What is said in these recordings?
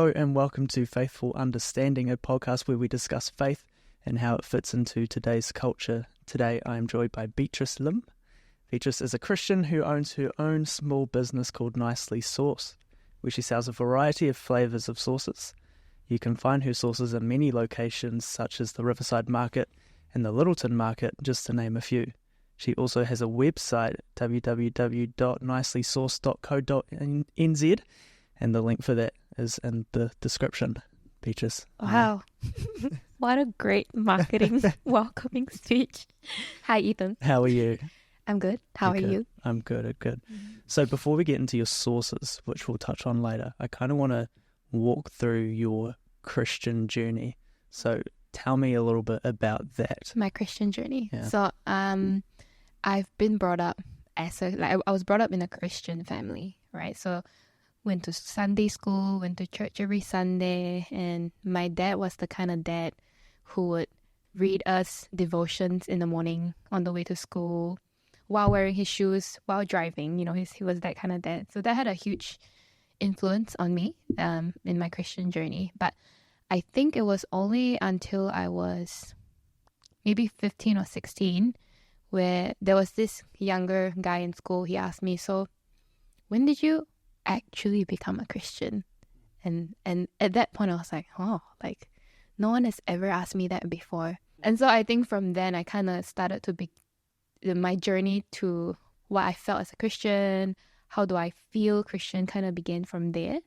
Hello and welcome to Faithful Understanding, a podcast where we discuss faith and how it fits into today's culture. Today I am joined by Beatrice Lim. Beatrice is a Christian who owns her own small business called Nicely Sauce, where she sells a variety of flavours of sauces. You can find her sauces in many locations such as the Riverside Market and the Littleton Market, just to name a few. She also has a website, www.nicely-sauce.co.nz, and the link for that is in the description. Beatrice. Wow. What a great marketing welcoming speech. Hi, Ethan. How are you? I'm good. How are you? I'm good. So before we get into your sauces, which we'll touch on later, I kind of want to walk through your Christian journey. So tell me a little bit about that. My Christian journey. Yeah. So I've been brought up I was brought up in a Christian family, right? So went to Sunday school, went to church every Sunday, and my dad was the kind of dad who would read us devotions in the morning on the way to school while wearing his shoes, while driving. You know, he was that kind of dad. So that had a huge influence on me in my Christian journey. But I think it was only until I was maybe 15 or 16 where there was this younger guy in school. He asked me, so when did you actually become a Christian? And at that point I was like, oh, like no one has ever asked me that before. And so I think from then I kind of started to be my journey to what I felt as a Christian, how do I feel Christian, kind of began from there.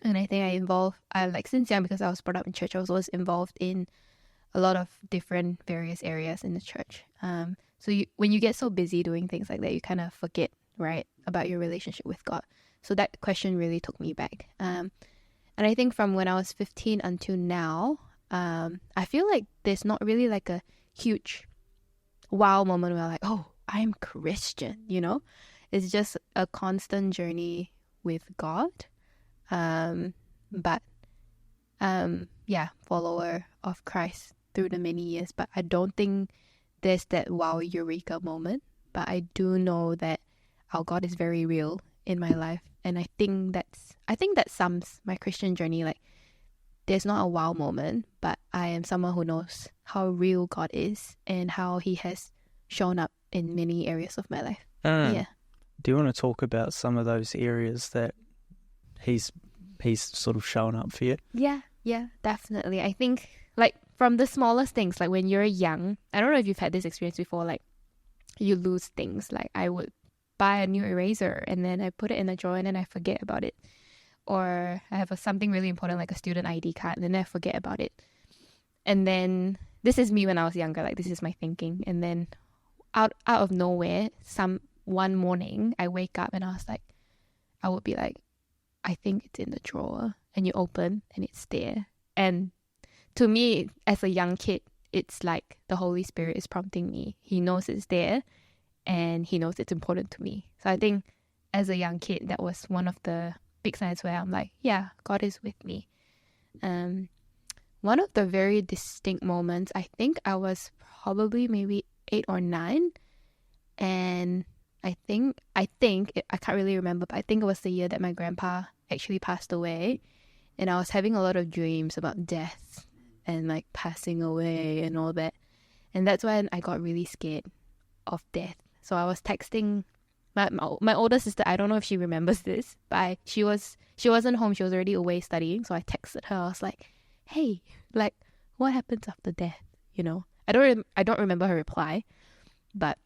And I think since young, because I was brought up in church, I was always involved in a lot of different various areas in the church. So when you get so busy doing things like that, you kind of forget, right, about your relationship with God. So that question really took me back. And I think from when I was 15 until now, I feel like there's not really like a huge wow moment where like, oh, I'm Christian, you know? It's just a constant journey with God. Follower of Christ through the many years. But I don't think there's that wow eureka moment. But I do know that our God is very real in my life, and I think that sums my Christian journey. Like, there's not a wow moment, but I am someone who knows how real God is and how He has shown up in many areas of my life. Yeah. Do you want to talk about some of those areas that He's sort of shown up for you? Yeah, definitely. I think like from the smallest things, like when you're young, I don't know if you've had this experience before, like you lose things. Like I would buy a new eraser and then I put it in a drawer and then I forget about it. Or I have something really important like a student ID card and then I forget about it. And then this is me when I was younger, like this is my thinking. And then out of nowhere, one morning I wake up and I would be like, I think it's in the drawer, and you open and it's there. And to me, as a young kid, it's like the Holy Spirit is prompting me. He knows it's there and He knows it's important to me. So I think as a young kid, that was one of the big signs where I'm like, yeah, God is with me. One of the very distinct moments, I think I was probably maybe 8 or 9, and I can't really remember, but I think it was the year that my grandpa actually passed away, and I was having a lot of dreams about death and like passing away and all that. And that's when I got really scared of death. So I was texting my older sister. I don't know if she remembers this, but she wasn't home. She was already away studying. So I texted her. I was like, hey, like what happens after death? You know, I don't remember her reply, but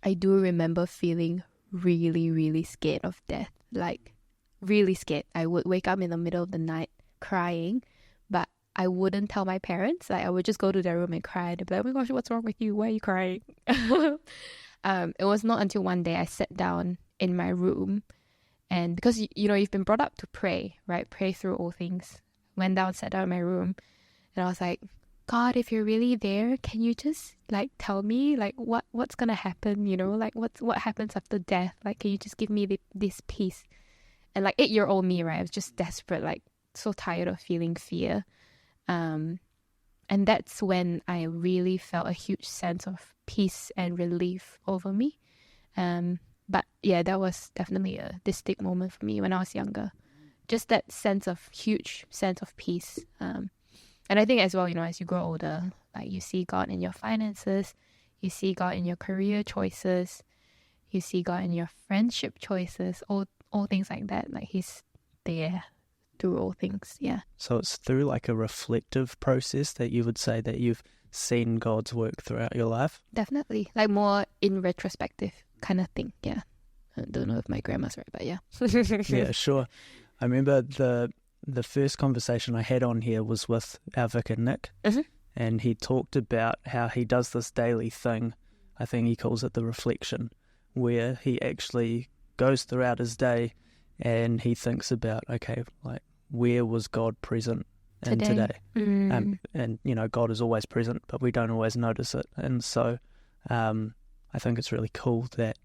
I do remember feeling really, really scared of death. Like really scared. I would wake up in the middle of the night crying, but I wouldn't tell my parents. Like I would just go to their room and cry. They'd be like, oh my gosh, what's wrong with you? Why are you crying? It was not until one day I sat down in my room, and because you've been brought up to pray, right? Pray through all things. Went down, sat down in my room, and I was like, God, if you're really there, can you just like tell me like what's gonna happen? You know, like what happens after death? Like, can you just give me this peace? And like 8-year-old me, right? I was just desperate, like so tired of feeling fear. And that's when I really felt a huge sense of peace and relief over me. But yeah, that was definitely a distinct moment for me when I was younger. just that huge sense of peace. And I think as well, as you grow older, like you see God in your finances, you see God in your career choices, you see God in your friendship choices, all things like that. Like He's there through all things. Yeah. So it's through like a reflective process that you would say that you've seen God's work throughout your life? Definitely. Like more in retrospective kind of thing. Yeah. I don't know if my grandma's right, but yeah. Yeah, sure. I remember the first conversation I had on here was with our vicar, Nick, and he talked about how he does this daily thing. I think he calls it the reflection, where he actually goes throughout his day and he thinks about, okay, like where was God present in today? And, God is always present, but we don't always notice it. And so I think it's really cool that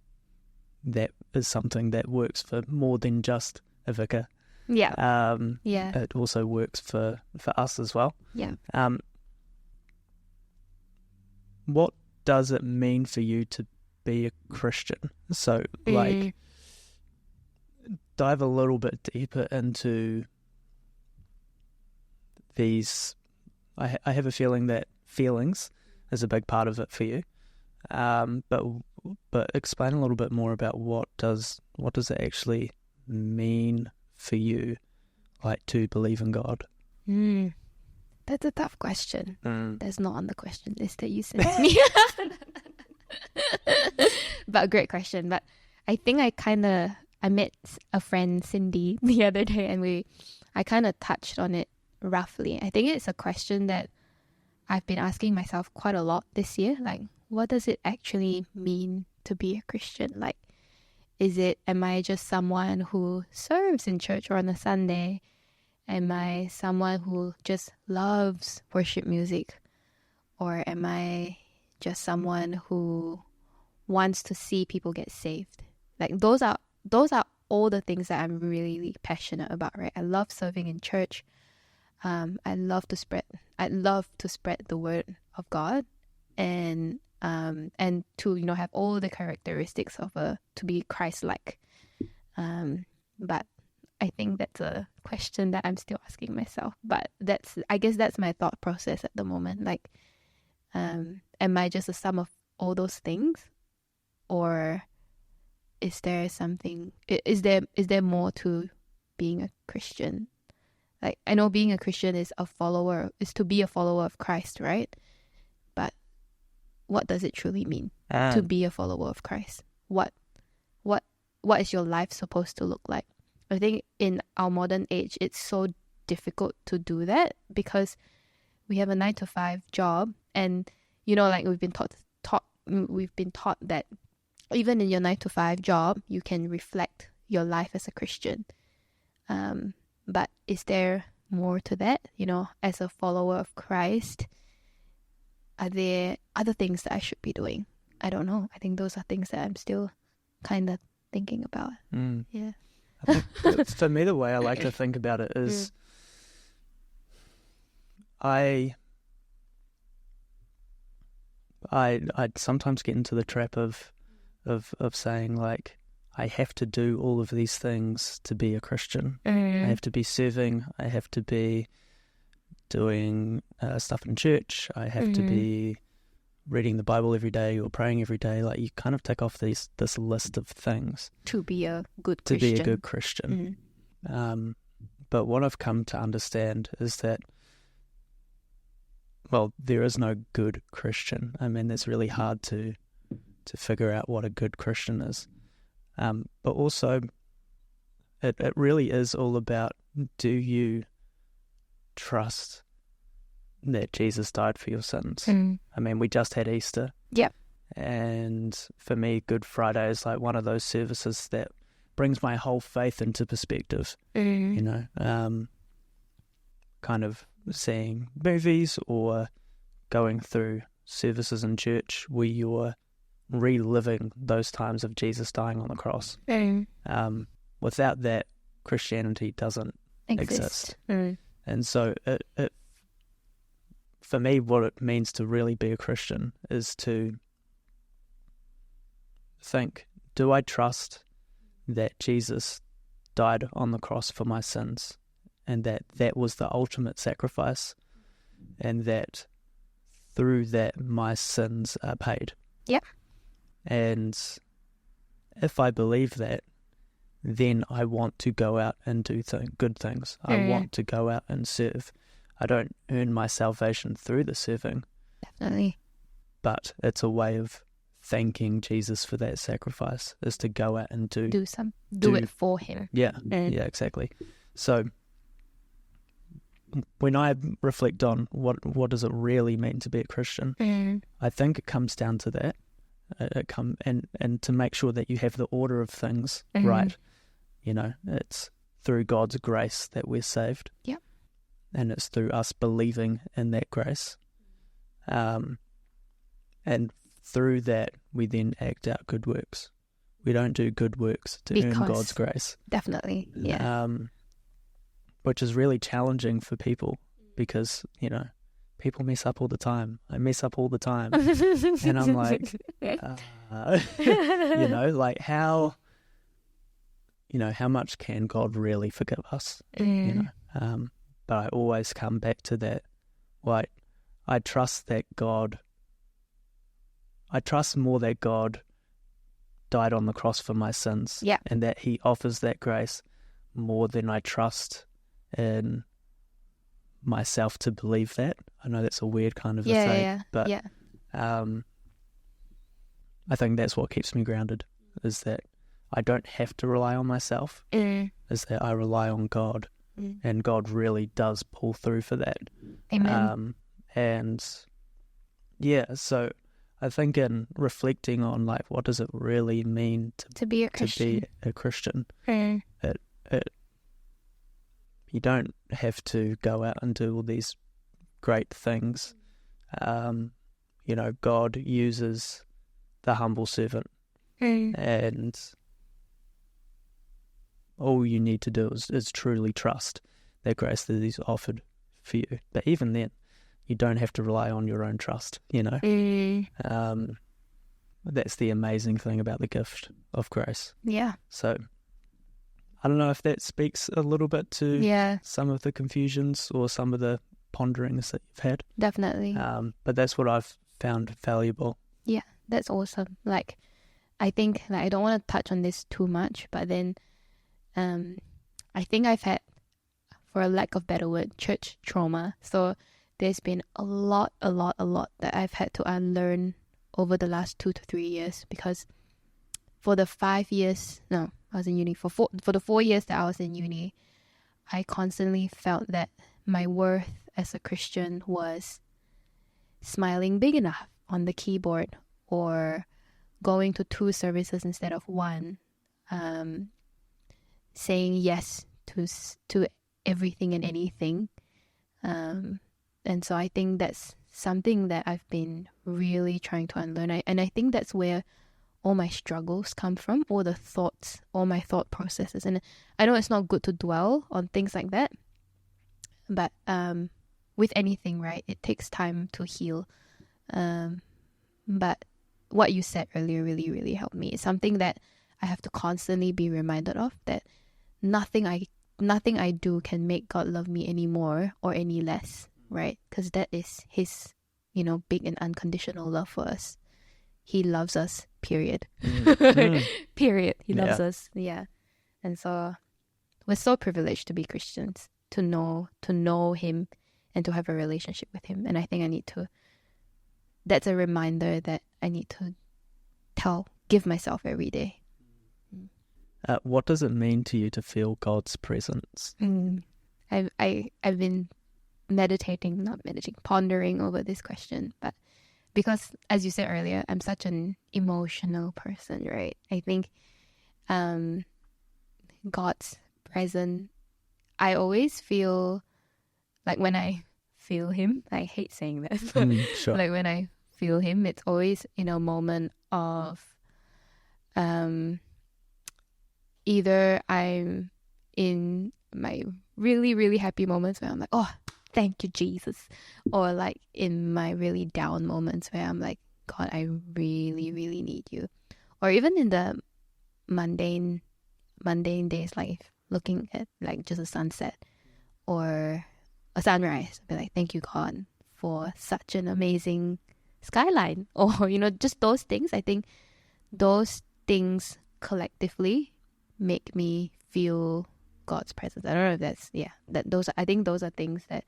is something that works for more than just a vicar. Yeah. It also works for us as well. Yeah. What does it mean for you to be a Christian? So, like, dive a little bit deeper into these. I have a feeling that feelings is a big part of it for you. But explain a little bit more about what does it actually mean for you, like, to believe in God? That's a tough question. That's not on the question list that you sent me. But a great question. But I think I met a friend, Cindy, the other day, and I kind of touched on it roughly. I think it's a question that I've been asking myself quite a lot this year. Like, what does it actually mean to be a Christian? Like, am I just someone who serves in church or on a Sunday? Am I someone who just loves worship music? Or am I just someone who wants to see people get saved? Like, those are all the things that I'm really, really passionate about, right? I love serving in church. I love to spread the word of God, and to have all the characteristics of to be Christ-like. But I think that's a question that I'm still asking myself. But I guess that's my thought process at the moment. Like, am I just a sum of all those things, or is there something? Is there more to being a Christian? Like, I know being a Christian is to be a follower of Christ, right? But what does it truly mean to be a follower of Christ? What is your life supposed to look like? I think in our modern age, it's so difficult to do that because we have a 9-to-5 job, and like we've been taught that even in your 9-to-5 job, you can reflect your life as a Christian. But is there more to that? As a follower of Christ, are there other things that I should be doing? I don't know. I think those are things that I'm still kind of thinking about. Yeah. I think for me, the way I like to think about it is I'd sometimes get into the trap of saying, like, I have to do all of these things to be a Christian. I have to be serving. I have to be doing stuff in church. I have to be reading the Bible every day or praying every day. Like, you kind of tick off this list of things to be a good Christian. But what I've come to understand is that, well, there is no good Christian. I mean, it's really hard to figure out what a good Christian is. But also, it really is all about, do you trust that Jesus died for your sins? I mean, we just had Easter. Yep. And for me, Good Friday is like one of those services that brings my whole faith into perspective. Kind of seeing movies or going through services in church where you're reliving those times of Jesus dying on the cross. Without that, Christianity doesn't exist. And so it for me, what it means to really be a Christian is to think, do I trust that Jesus died on the cross for my sins, and that was the ultimate sacrifice, and that through that my sins are paid. Yep. And if I believe that, then I want to go out and do good things. I want to go out and serve. I don't earn my salvation through the serving. Definitely. But it's a way of thanking Jesus for that sacrifice, is to go out and do it for him. Yeah, yeah, exactly. So when I reflect on what does it really mean to be a Christian, I think it comes down to that. And to make sure that you have the order of things right. You know, it's through God's grace that we're saved. Yep. And it's through us believing in that grace. And through that, we then act out good works. We don't do good works to earn God's grace. Definitely, yeah. Which is really challenging for people because, you know, people mess up all the time. I mess up all the time. And I'm like, you know, like how much can God really forgive us? You know, but I always come back to that. Like, I trust more that God died on the cross for my sins, and that he offers that grace more than I trust in myself to believe that. I know that's a weird kind of a thing, but I think that's what keeps me grounded, is that I don't have to rely on myself, is that I rely on God, and God really does pull through for that. Amen. And yeah, so I think in reflecting on like what does it really mean to be a Christian, you don't have to go out and do all these great things. You know, God uses the humble servant, and all you need to do is truly trust that grace that he's offered for you. But even then, you don't have to rely on your own trust, you know. That's the amazing thing about the gift of grace. Yeah. So I don't know if that speaks a little bit to some of the confusions or some of the ponderings that you've had. Definitely. But that's what I've found valuable. Yeah, that's awesome. Like, I think, like, I don't want to touch on this too much, but then I think I've had, for a lack of better word, church trauma. So there's been a lot that I've had to unlearn over the last 2 to 3 years, because for the 5 years, no, I was in uni, for the 4 years that I was in uni, I constantly felt that my worth as a Christian was smiling big enough on the keyboard, or going to 2 services instead of 1, saying yes to everything and anything. And so I think that's something that I've been really trying to unlearn. And I think that's where all my struggles come from, all my thought processes. And I know it's not good to dwell on things like that, but with anything, right, it takes time to heal. But what you said earlier really, really helped me. It's something that I have to constantly be reminded of, that nothing I do can make God love me any more or any less, right? Because that is his, you know, big and unconditional love for us. He loves us, period. Period. He loves us. Yeah. And so we're so privileged to be Christians, to know him and to have a relationship with him. And I think that's a reminder that I need to give myself every day. What does it mean to you to feel God's presence? I've been pondering over this question, but because, as you said earlier, I'm such an emotional person, right? I think God's presence, I always feel like when I feel him, I hate saying that, but sure. Like when I feel him, it's always in a moment of either I'm in my really, really happy moments where I'm like, oh, thank you, Jesus. Or like in my really down moments where I'm like, God, I really, really need you. Or even in the mundane days, like looking at like just a sunset or a sunrise. I'll be like, thank you, God, for such an amazing skyline. Or, just those things. I think those things collectively make me feel God's presence. I don't know if that's, I think those are things that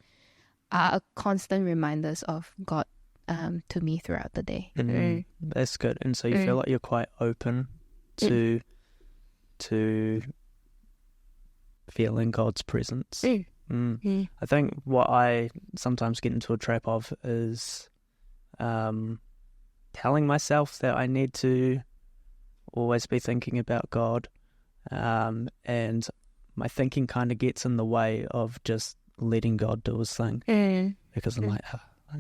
are constant reminders of God to me throughout the day. That's good. And so you feel like you're quite open to feeling God's presence. I think what I sometimes get into a trap of is telling myself that I need to always be thinking about God, and my thinking kind of gets in the way of just letting God do his thing, because I'm like, I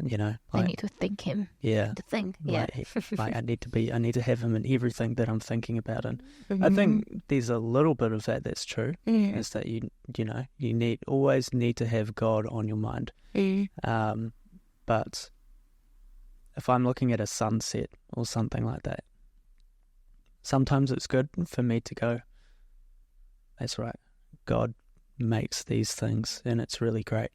need to think him. Yeah, to think. I need to have him in everything that I'm thinking about. And I think there's a little bit of that that's true. Is that you always need to have God on your mind. But if I'm looking at a sunset or something like that, sometimes it's good for me to go, that's right, God makes these things and it's really great.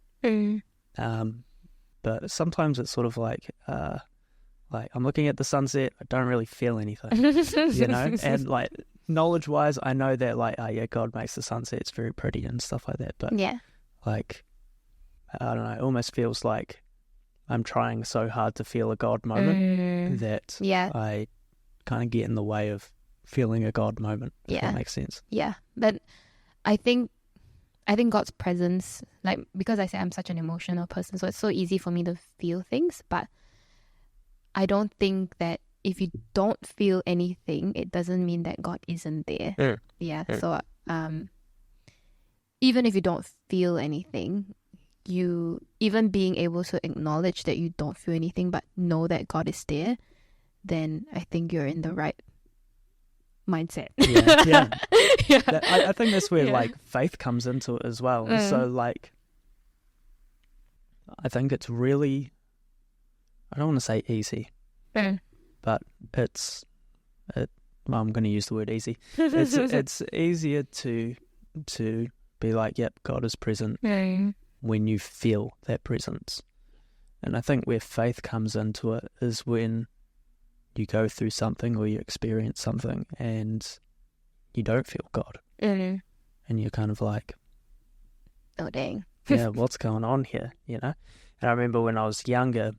But sometimes it's sort of like I'm looking at the sunset, I don't really feel anything, and like knowledge-wise, I know that God makes the sunset, it's very pretty and stuff like that. But like, I don't know, it almost feels like I'm trying so hard to feel a God moment that I kind of get in the way of feeling a God moment, if that makes sense. Yeah, but I think God's presence, like, because I say I'm such an emotional person, so it's so easy for me to feel things, but I don't think that if you don't feel anything, it doesn't mean that God isn't there. So even if you don't feel anything, you even being able to acknowledge that you don't feel anything but know that God is there, then I think you're in the right mindset. I think that's where like faith comes into it as well. So like, I think it's really, I don't want to say easy, but I'm going to use the word easy. It's easier to be like, yep, God is present when you feel that presence. And I think where faith comes into it is when you go through something or you experience something and you don't feel God. And you're kind of like, oh, dang. Yeah, what's going on here, And I remember when I was younger,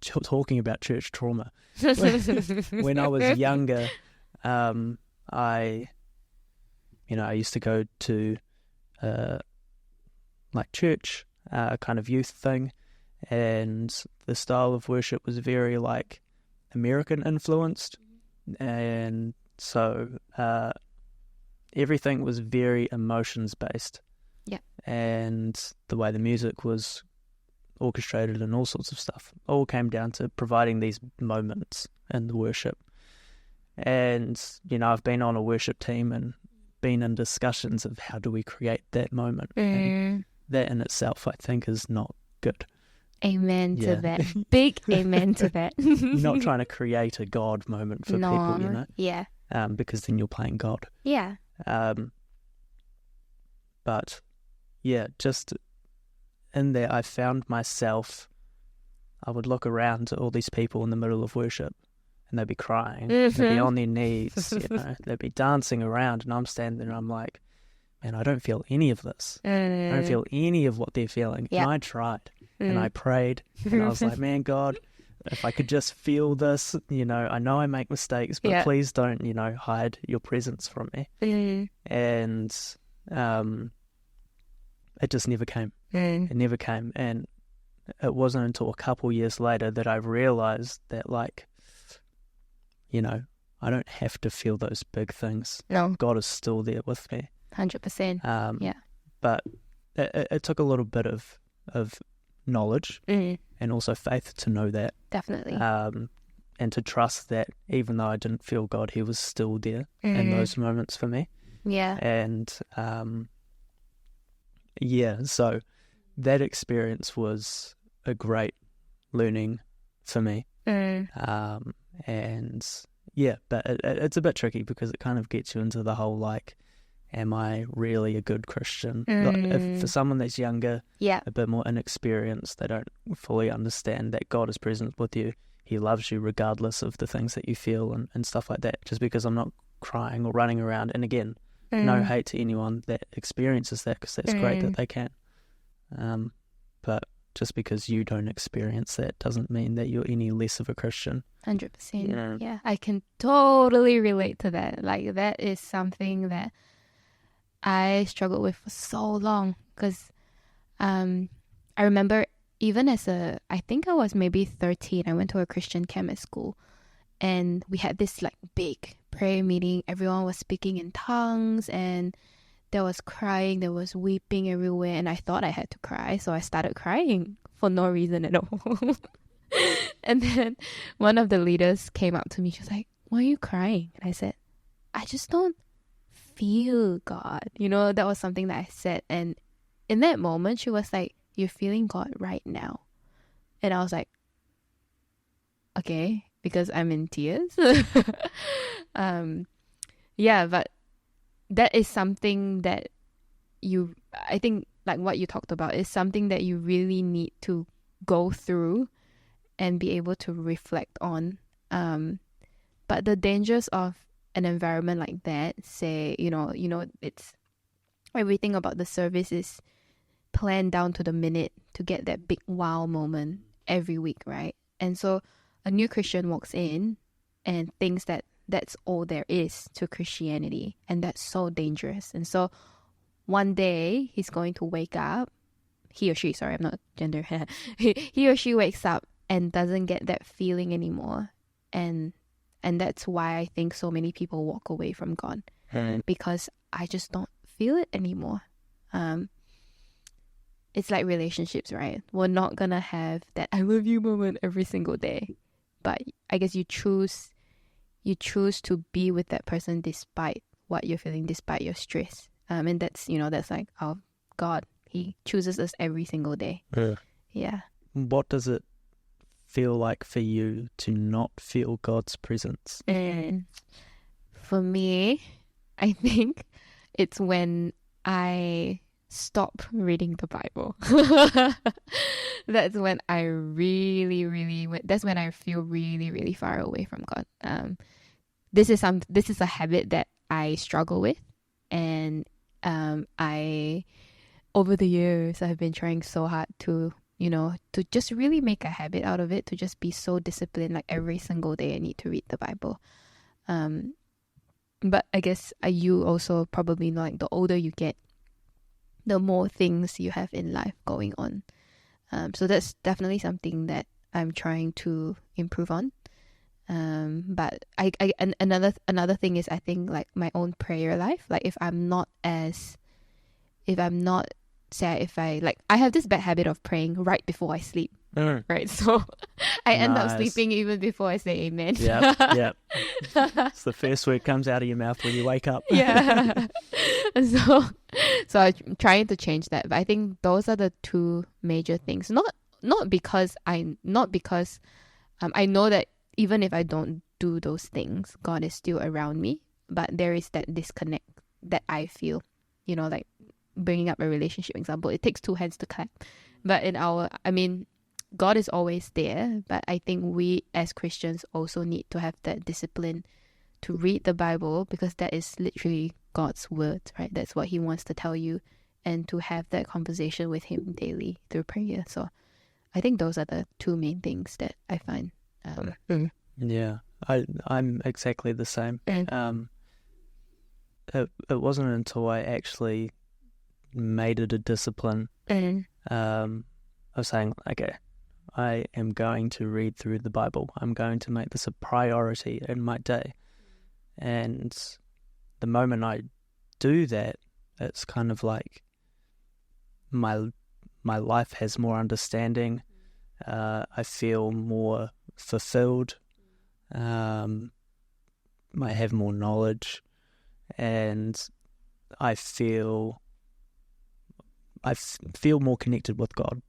talking about church trauma, when I was younger, I used to go to like church, kind of youth thing, and the style of worship was very like American influenced, and so everything was very emotions based. And the way the music was orchestrated and all sorts of stuff all came down to providing these moments in the worship. And I've been on a worship team and been in discussions of how do we create that moment, and that in itself I think is not good. Amen to that. Big amen to that. You're not trying to create a God moment for people, Yeah. Because then you're playing God. Yeah. But yeah, just in there I found myself, I would look around at all these people in the middle of worship and they'd be crying, they'd be on their knees, they'd be dancing around, and I'm standing there and I'm like, man, I don't feel any of this. I don't feel any of what they're feeling. And I tried and I prayed and I was like, man, God, if I could just feel this, I know I make mistakes, but please don't, hide your presence from me. And it just never came. It never came. And it wasn't until a couple years later that I realized that, like, I don't have to feel those big things. No. God is still there with me. 100%. But it took a little bit of knowledge and also faith to know that. Definitely. And to trust that even though I didn't feel God, he was still there in those moments for me. Yeah. And so that experience was a great learning for me. And but it's a bit tricky because it kind of gets you into the whole like, am I really a good Christian? If for someone that's younger, a bit more inexperienced, they don't fully understand that God is present with you. He loves you regardless of the things that you feel and stuff like that. Just because I'm not crying or running around. And again, no hate to anyone that experiences that, because that's great that they can. But just because you don't experience that doesn't mean that you're any less of a Christian. 100%. Yeah, I can totally relate to that. Like, that is something that I struggled with for so long, because I remember even I think I was maybe 13, I went to a Christian camp at school, and we had this like big prayer meeting. Everyone was speaking in tongues, and there was crying, there was weeping everywhere, and I thought I had to cry, so I started crying for no reason at all. And then one of the leaders came up to me. She was like, "Why are you crying?" And I said, "I just don't feel God." That was something that I said. And in that moment, she was like, "You're feeling God right now." And I was like, okay, because I'm in tears. Yeah, but that is something that I think, like what you talked about, is something that you really need to go through and be able to reflect on. But the dangers of an environment like that, say, it's everything about the service is planned down to the minute to get that big wow moment every week, right? And so a new Christian walks in and thinks that that's all there is to Christianity, and that's so dangerous. And so one day he's going to wake up, he or she, sorry, I'm not gender, he or she wakes up and doesn't get that feeling anymore. And that's why I think so many people walk away from God, because I just don't feel it anymore. It's like relationships, right? We're not gonna have that I love you moment every single day, but I guess you choose to be with that person despite what you're feeling, despite your stress. And that's like, oh, God, He chooses us every single day. Yeah. What does it feel like for you to not feel God's presence? For me, I think it's when I stop reading the Bible. That's when I that's when I feel really, really far away from God. This is a habit that I struggle with, and over the years I have been trying so hard to just really make a habit out of it, to just be so disciplined, like every single day I need to read the Bible. But I guess you also probably know, like, the older you get, the more things you have in life going on. So that's definitely something that I'm trying to improve on. But another thing is, I think, like, my own prayer life. Like, if I have this bad habit of praying right before I sleep. Right, so I end up sleeping even before I say amen. Yeah. It's the first word comes out of your mouth when you wake up. Yeah. So I'm trying to change that, but I think those are the two major things. Not because I know that even if I don't do those things, God is still around me, but there is that disconnect that I feel. Like bringing up a relationship example, it takes two hands to clap. But God is always there, but I think we as Christians also need to have that discipline to read the Bible, because that is literally God's word, right? That's what He wants to tell you, and to have that conversation with Him daily through prayer. So I think those are the two main things that I find. Yeah, I'm exactly the same. It wasn't until I actually made it a discipline. I was saying, okay, I am going to read through the Bible. I'm going to make this a priority in my day. And the moment I do that, it's kind of like my life has more understanding. I feel more fulfilled. I have more knowledge, and I feel more connected with God.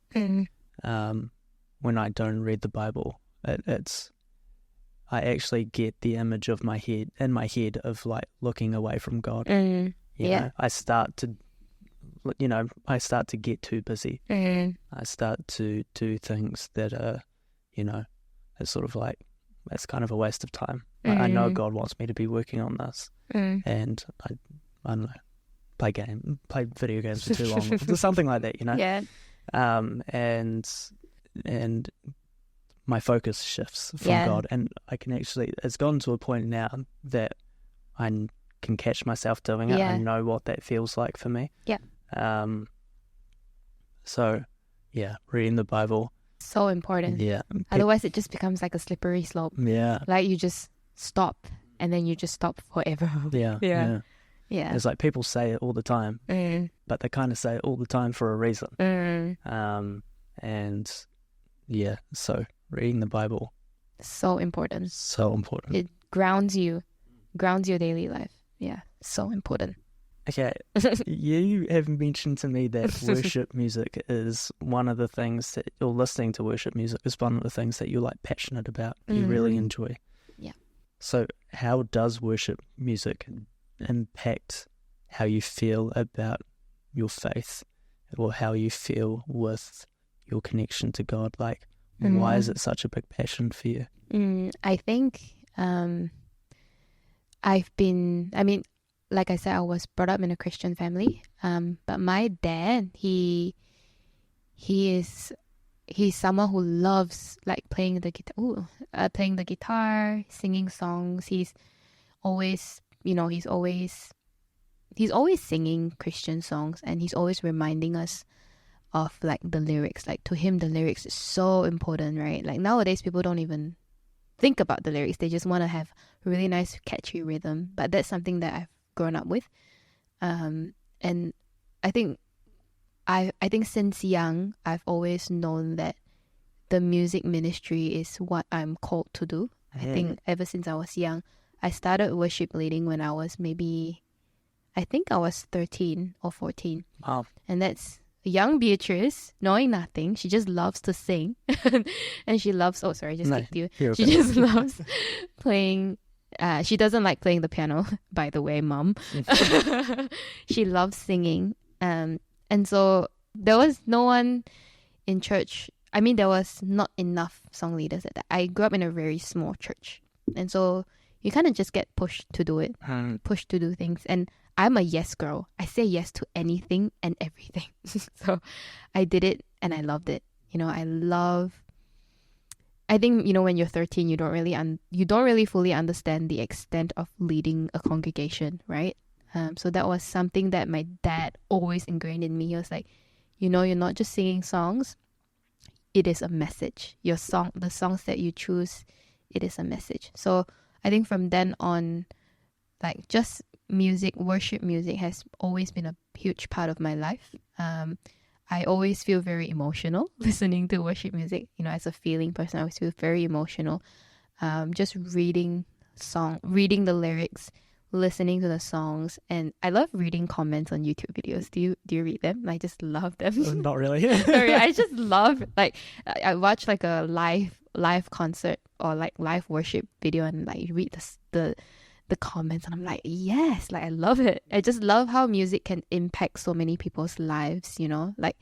When I don't read the Bible, I actually get the image of in my head of like looking away from God. I start to get too busy. I start to do things that are, it's sort of like, it's kind of a waste of time. Like, I know God wants me to be working on this, and I don't know, play video games for too long, or something like that, Yeah. And my focus shifts from God, and I can actually, it's gotten to a point now that I can catch myself doing it. I know what that feels like for me. Yeah. So, reading the Bible. So important. Yeah. Otherwise, it just becomes like a slippery slope. Yeah. Like you just stop, and then you just stop forever. Yeah. Yeah. It's like people say it all the time, but they kind of say it all the time for a reason. And so reading the Bible. So important. So important. It grounds your daily life. Yeah. So important. Okay, you have mentioned to me that worship music is one of the things that, or listening to worship music is one of the things that you're like passionate about, you really enjoy. Yeah. So how does worship music impact how you feel about your faith, or how you feel with your connection to God? Like, why is it such a big passion for you? I think like I said, I was brought up in a Christian family. But my dad, he's someone who loves like playing the guitar, singing songs. He's always singing Christian songs, and he's always reminding us of like the lyrics. Like, to him, the lyrics is so important, right? Like, nowadays people don't even think about the lyrics. They just want to have a really nice catchy rhythm. But that's something that I've grown up with, and I think since young I've always known that the music ministry is what I'm called to do. I think ever since I was young, I started worship leading when I was I think I was 13 or 14. Wow. And that's young Beatrice, knowing nothing. She just loves to sing. And she loves, kicked you. She just loves playing. She doesn't like playing the piano, by the way, Mom. She loves singing. And so there was no one in church. I mean, there was not enough song leaders at that. I grew up in a very small church. And so you kind of just get pushed to do it, pushed to do things. And I'm a yes girl. I say yes to anything and everything. So I did it and I loved it. I think, when you're 13, you don't really fully understand the extent of leading a congregation, right? So that was something that my dad always ingrained in me. He was like, you're not just singing songs. It is a message. The songs that you choose, it is a message. So I think from then on, like, just worship music has always been a huge part of my life. I always feel very emotional listening to worship music. As a feeling person, I always feel very emotional. Just reading the lyrics, listening to the songs, and I love reading comments on YouTube videos. Do you read them? I just love them. Not really. Sorry, I just love, like, I watch like a live concert or like live worship video, and like read the comments, and I'm like, yes, like I love it. I just love how music can impact so many people's lives, like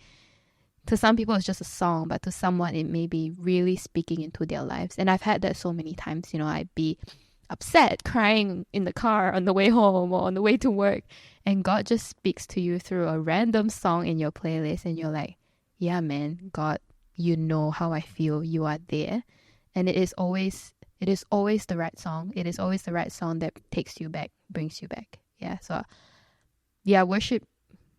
to some people it's just a song, but to someone it may be really speaking into their lives. And I've had that so many times. I'd be upset, crying in the car on the way home or on the way to work, and God just speaks to you through a random song in your playlist, and you're like, yeah, man, God, you know how I feel, you are there. And it is always the right song. It is always the right song that takes you back, brings you back. Yeah. So, yeah, worship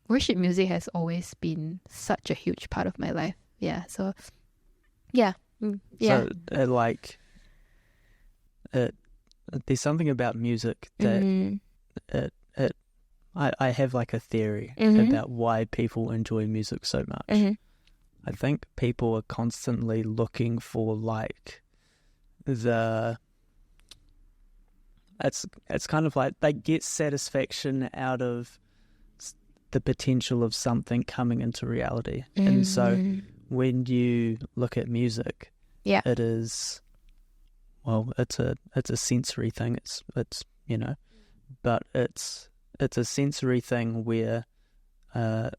music has always been such a huge part of my life. Yeah. So, yeah. Yeah. So, there's something about music that I have like a theory about why people enjoy music so much. I think people are constantly looking for like it's kind of like they get satisfaction out of the potential of something coming into reality. And so when you look at music, it is, well, it's a sensory thing. It's but it's a sensory thing where the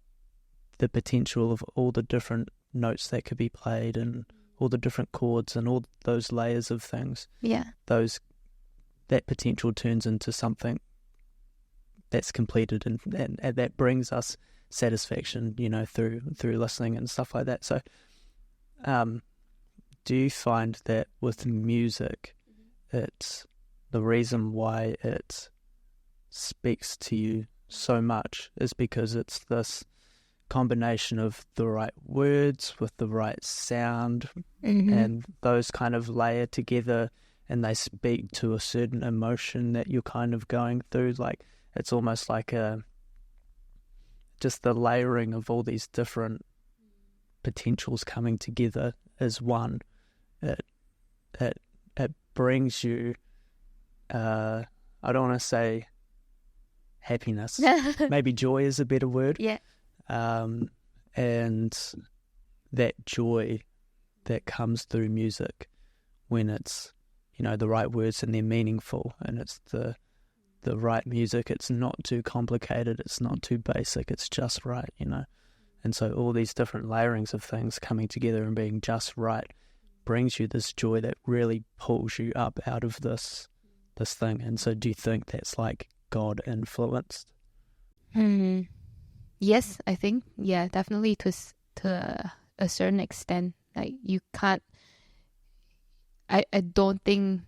potential of all the different notes that could be played and all the different chords and all those layers of things, that potential turns into something that's completed, and that brings us satisfaction, through listening and stuff like that. So do you find that with music, it's the reason why it speaks to you so much is because it's this combination of the right words with the right sound, and those kind of layer together, and they speak to a certain emotion that you're kind of going through? Like, it's almost like just the layering of all these different potentials coming together as one. It brings you, I don't want to say happiness, maybe joy is a better word. And that joy that comes through music when it's, the right words and they're meaningful, and it's the right music. It's not too complicated, it's not too basic, it's just right, And so all these different layerings of things coming together and being just right brings you this joy that really pulls you up out of this thing. And so do you think that's like God influenced? Yes, I think, definitely to a certain extent. Like, you can't, I don't think,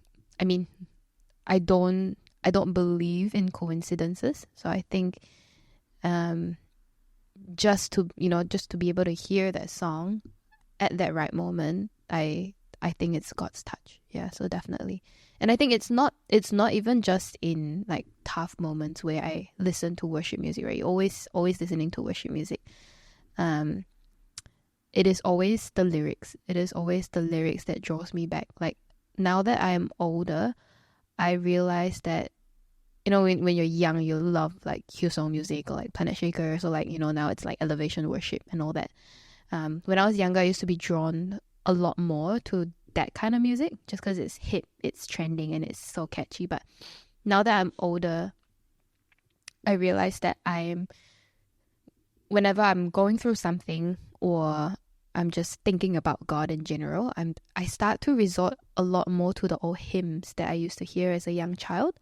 I don't believe in coincidences. So I think just to be able to hear that song at that right moment, I think it's God's touch. Yeah, so definitely. And I think it's not even just in like tough moments where I listen to worship music, right? Always listening to worship music. It is always the lyrics. It is always the lyrics that draws me back. Like, now that I am older, I realize that, when you're young, you love like Hillsong music or like Planet Shakers, or like, now it's like elevation worship and all that. When I was younger, I used to be drawn a lot more to that kind of music just because it's hip, it's trending, and it's so catchy. But now that I'm older, I realize that whenever I'm going through something, or I'm just thinking about God in general, I start to resort a lot more to the old hymns that I used to hear as a young child.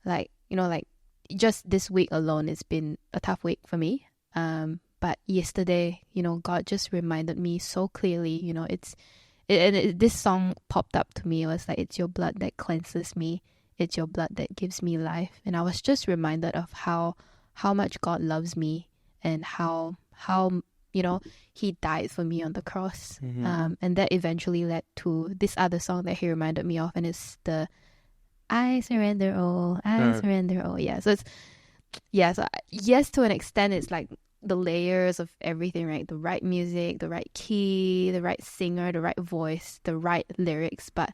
Like, like just this week alone, it's been a tough week for me. But yesterday, God just reminded me so clearly, this song popped up to me. It was like, it's your blood that cleanses me. It's your blood that gives me life. And I was just reminded of how much God loves me, and how he died for me on the cross. And that eventually led to this other song that he reminded me of, and it's the I surrender all, surrender all. Yeah, so it's, so yes, to an extent, it's like the layers of everything, right? The right music, the right key, the right singer, the right voice, the right lyrics. But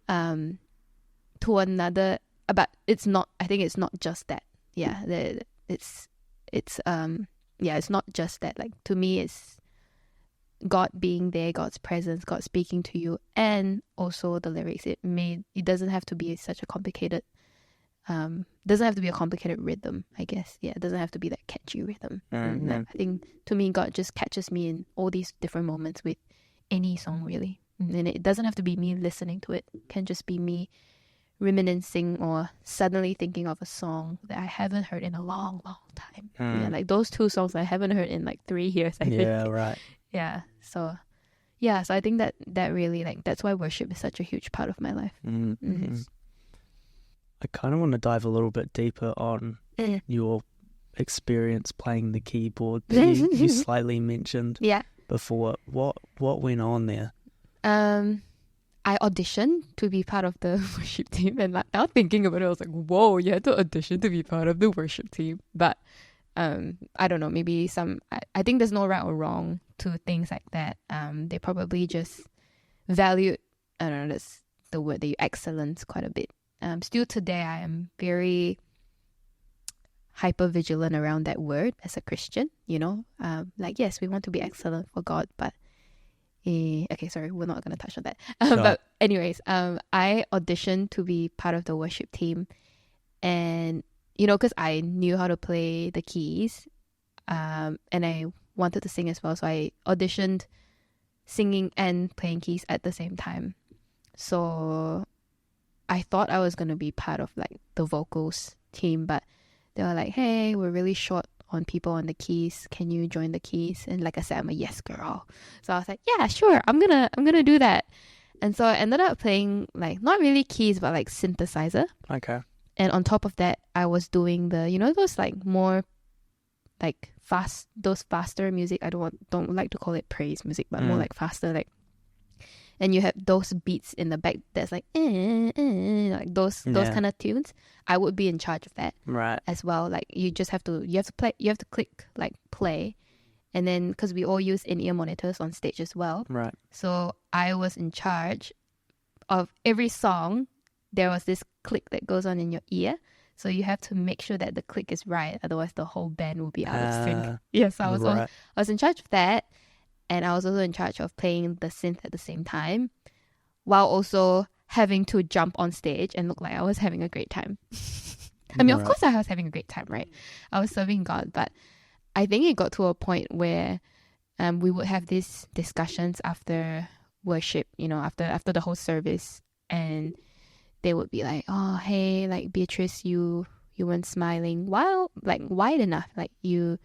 to another, but it's not, I think it's not just that. Yeah, it's not just that. Like, to me, it's God being there, God's presence, God speaking to you, and also the lyrics. It doesn't have to be such a complicated, doesn't have to be a complicated rhythm, I guess. Yeah, it doesn't have to be that catchy rhythm. I think, to me, God just catches me in all these different moments with any song, really. And it doesn't have to be me listening to it. It can just be me reminiscing or suddenly thinking of a song that I haven't heard in a long, long time. Yeah, like those two songs I haven't heard in like 3 years, I think. Yeah, right. Yeah, so I think that really, like, that's why worship is such a huge part of my life. I kind of want to dive a little bit deeper on your experience playing the keyboard that you slightly mentioned before. What went on there? I auditioned to be part of the worship team, and like, now thinking about it, I was like, whoa, you had to audition to be part of the worship team. But I don't know, maybe I think there's no right or wrong to things like that. They probably just valued, I don't know, that's the word, the excellence quite a bit. Still today, I am very hyper vigilant around that word as a Christian, like, yes, we want to be excellent for God, but okay, sorry, we're not going to touch on that. Sure. But anyways, I auditioned to be part of the worship team, and because I knew how to play the keys, and I wanted to sing as well. So I auditioned singing and playing keys at the same time. So I thought I was going to be part of like the vocals team, but they were like, hey, we're really short on people on the keys. Can you join the keys? And like I said, I'm a yes girl. So I was like, yeah, sure. I'm gonna do that. And so I ended up playing like not really keys, but like synthesizer. Okay. And on top of that, I was doing the, those like more like those faster music. I don't like to call it praise music, but more like faster, like. And you have those beats in the back that's like, like those kind of tunes. I would be in charge of that, right, as well. Like you have to click like play, and then because we all use in-ear monitors on stage as well, right. So I was in charge of every song. There was this click that goes on in your ear, so you have to make sure that the click is right, otherwise the whole band will be out of sync. Yes, I was in charge of that. And I was also in charge of playing the synth at the same time, while also having to jump on stage and look like I was having a great time. I mean, of course I was having a great time, right? I was serving God, but I think it got to a point where we would have these discussions after worship, after the whole service, and they would be like, oh, hey, like Beatrice, you weren't smiling wide enough, like you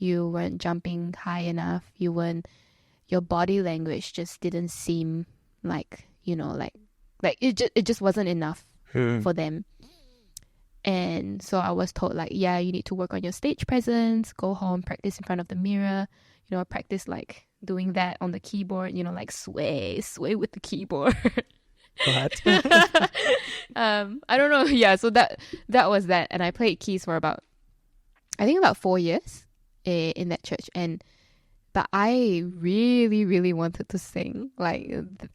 weren't jumping high enough. Your body language just didn't seem like, like it just wasn't enough for them. And so I was told like, yeah, you need to work on your stage presence, go home, practice in front of the mirror, practice like doing that on the keyboard, like sway with the keyboard. What? I don't know. Yeah. So that was that. And I played keys for about 4 years in that church, but I really, really wanted to sing. Like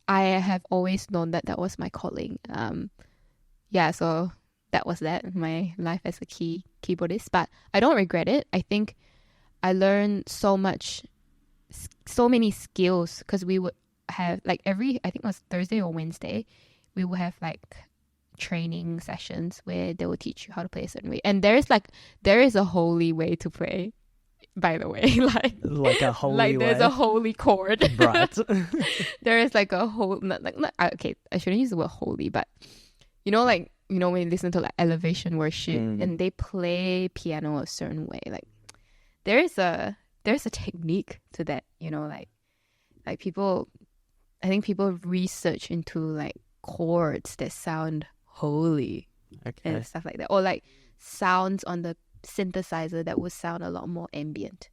I have always known that was my calling. So that was my life as a keyboardist. But I don't regret it. I think I learned so many skills, because we would have like I think it was Thursday or Wednesday, we would have like training sessions where they will teach you how to play a certain way. And there is a holy way to play. By the way, like a holy there's way. a holy chord, Right? There is like a whole okay, I shouldn't use the word holy, but when you listen to like elevation worship and they play piano a certain way, like there's a technique to that, like people, I think people research into like chords that sound holy, and stuff like that, or like sounds on the synthesizer that would sound a lot more ambient.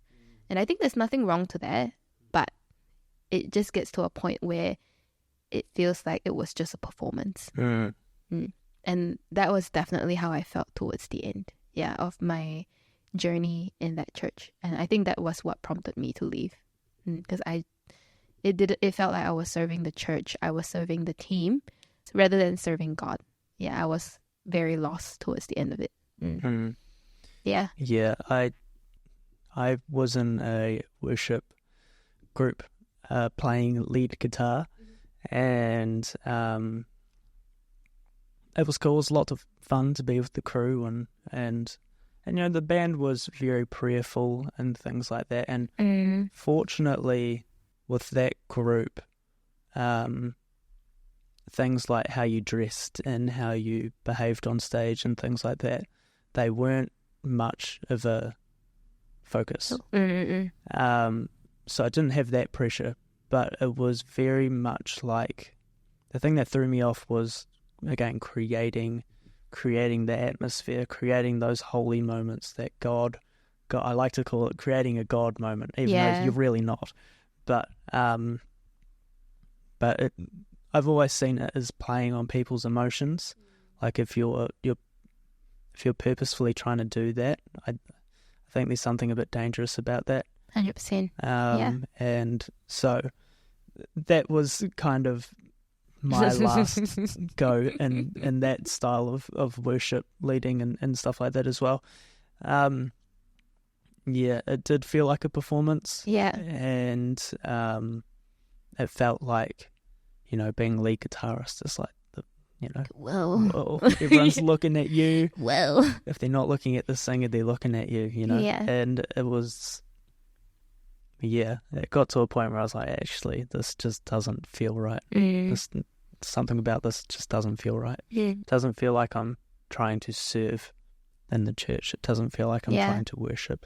And I think there's nothing wrong to that, but it just gets to a point where it feels like it was just a performance. And that was definitely how I felt towards the end, of my journey in that church. And I think that was what prompted me to leave, because it felt like I was serving the church, I was serving the team rather than serving God. I was very lost towards the end of it. Yeah. I was in a worship group playing lead guitar, and it was cool. It was a lot of fun to be with the crew, and the band was very prayerful and things like that. And fortunately, with that group, things like how you dressed and how you behaved on stage and things like that, they weren't much of a focus. So I didn't have that pressure, but it was very much like the thing that threw me off was, again, creating the atmosphere, creating those holy moments that God, I like to call it creating a God moment, even though you're really not. But I've always seen it as playing on people's emotions. Like if you're purposefully trying to do that, I think there's something a bit dangerous about that. 100%. And so that was kind of my last go in that style of worship, leading and stuff like that as well. It did feel like a performance. And it felt like, being lead guitarist is like you know, Well, everyone's looking at you. well, If they're not looking at the singer, they're looking at you, you know. Yeah. And it was, yeah, it got to a point where I was like, actually, this just doesn't feel right. This something about this just doesn't feel right. It doesn't feel like I'm trying to serve in the church. It doesn't feel like I'm trying to worship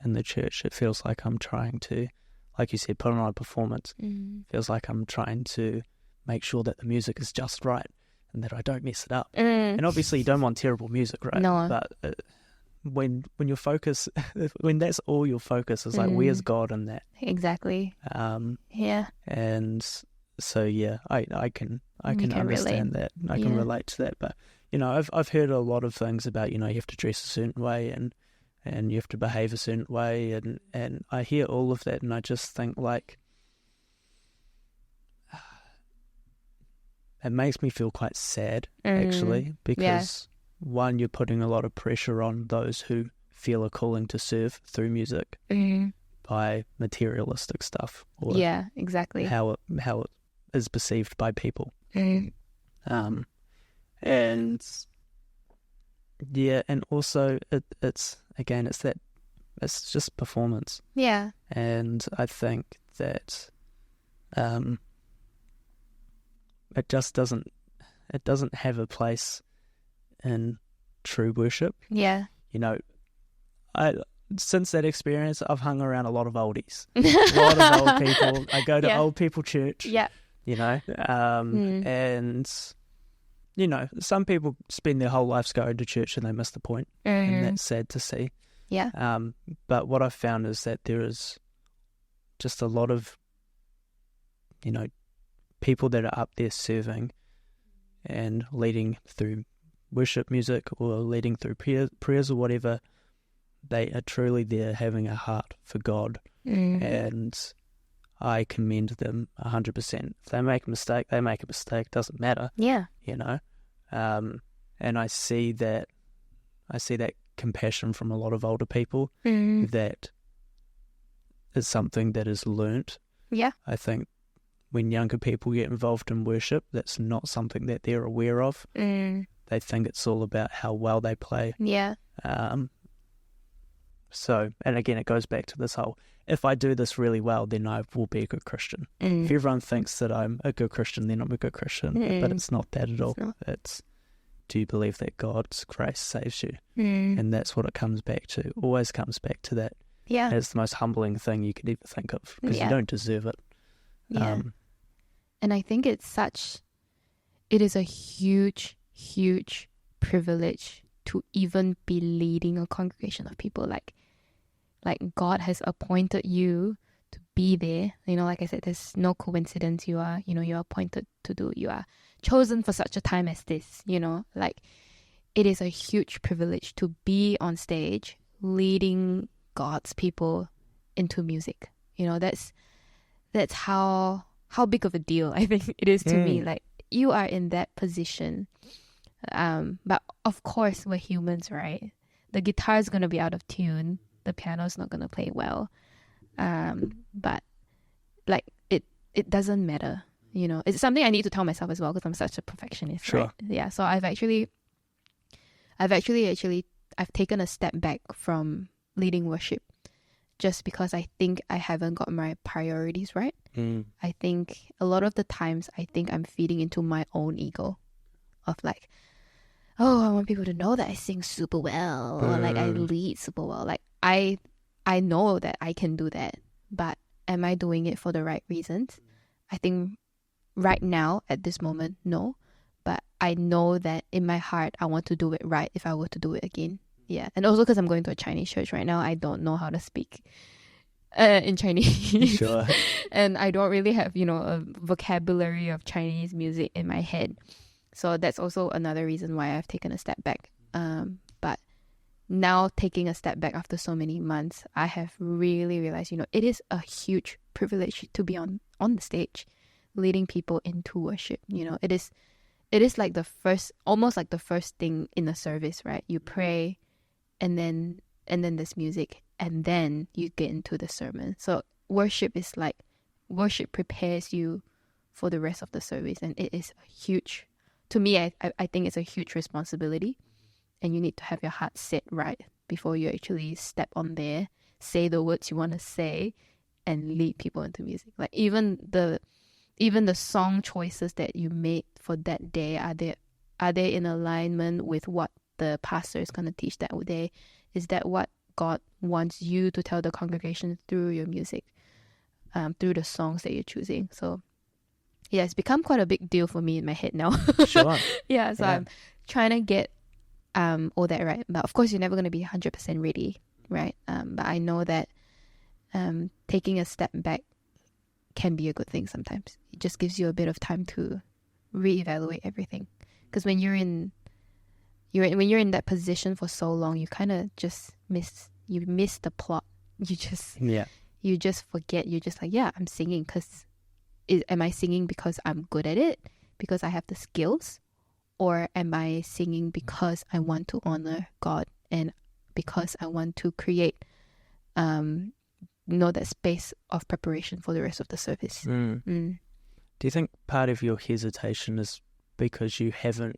in the church. It feels like I'm trying to, like you said, put on a performance. It feels like I'm trying to make sure that the music is just right and that I don't mess it up. And obviously you don't want terrible music, right? No. But when your focus, when that's all your focus is like, where's God in that? Exactly. Yeah. And so yeah, I can understand that. I can relate to that. But you know, I've heard a lot of things about, you know, you have to dress a certain way and you have to behave a certain way, and I hear all of that, and I just think like it makes me feel quite sad actually, because one, you're putting a lot of pressure on those who feel a calling to serve through music by materialistic stuff, or exactly how it is perceived by people. And yeah, and also it's just performance. Yeah. And I think that it doesn't have a place in true worship. Yeah. You know, since that experience, I've hung around a lot of oldies, a lot of old people. I go to old people church. Yeah. You know, and you know, some people spend their whole lives going to church and they miss the point, and that's sad to see. Yeah. But what I've found is that there is just a lot of, you know, people that are up there serving and leading through worship music or leading through prayers or whatever. They are truly there having a heart for God, and I commend them 100%. If they make a mistake, they make a mistake. Doesn't matter. Yeah. You know, and I see that compassion from a lot of older people. That is something that is learnt. Yeah. I think when younger people get involved in worship, that's not something that they're aware of. They think it's all about how well they play. Yeah. So, and again, it goes back to this whole, if I do this really well, then I will be a good Christian. If everyone thinks that I'm a good Christian, then I'm a good Christian. But it's not that at all. It's, do you believe that God's grace saves you? And that's what it comes back to. Always comes back to that. Yeah. It's the most humbling thing you could ever think of, because you don't deserve it. Yeah. And I think it is a huge, huge privilege to even be leading a congregation of people. Like God has appointed you to be there. You know, like I said, there's no coincidence. You are appointed to do. You are chosen for such a time as this. You know, like it is a huge privilege to be on stage leading God's people into music. You know, that's how big of a deal I think it is to me. Like, you are in that position. But of course, we're humans, right? The guitar is going to be out of tune. The piano's not going to play well. But like, it doesn't matter, you know. It's something I need to tell myself as well, because I'm such a perfectionist, right? Yeah. So I've taken a step back from leading worship, just because I think I haven't got my priorities right. I think a lot of the times I think I'm feeding into my own ego of like, oh, I want people to know that I sing super well, or like I lead super well. Like I know that I can do that, but am I doing it for the right reasons? I think right now at this moment, no. But I know that in my heart, I want to do it right if I were to do it again. Yeah. And also because I'm going to a Chinese church right now, I don't know how to speak in Chinese. Sure. And I don't really have, you know, a vocabulary of Chinese music in my head. So that's also another reason why I've taken a step back. But now taking a step back after so many months, I have really realized, you know, it is a huge privilege to be on the stage, leading people into worship. You know, it is like almost like the first thing in the service, right? You pray, and then there's music, and then you get into the sermon. So worship prepares you for the rest of the service, and it is a huge to me, I think it's a huge responsibility, and you need to have your heart set right before you actually step on there, say the words you want to say, and lead people into music. Like even the song choices that you made for that day, are they in alignment with what the pastor is going to teach that day? Is that what God wants you to tell the congregation through your music, through the songs that you're choosing? So yeah, it's become quite a big deal for me in my head now. Sure. Yeah, so I'm trying to get all that right. But of course, you're never going to be 100% ready, right? But I know that taking a step back can be a good thing sometimes. It just gives you a bit of time to reevaluate everything. Because when you're in that position for so long, you kind of just miss the plot. You just forget. You're just like, yeah, I'm singing because am I singing because I'm good at it, because I have the skills, or am I singing because I want to honor God and because I want to create that space of preparation for the rest of the service? Do you think part of your hesitation is because you haven't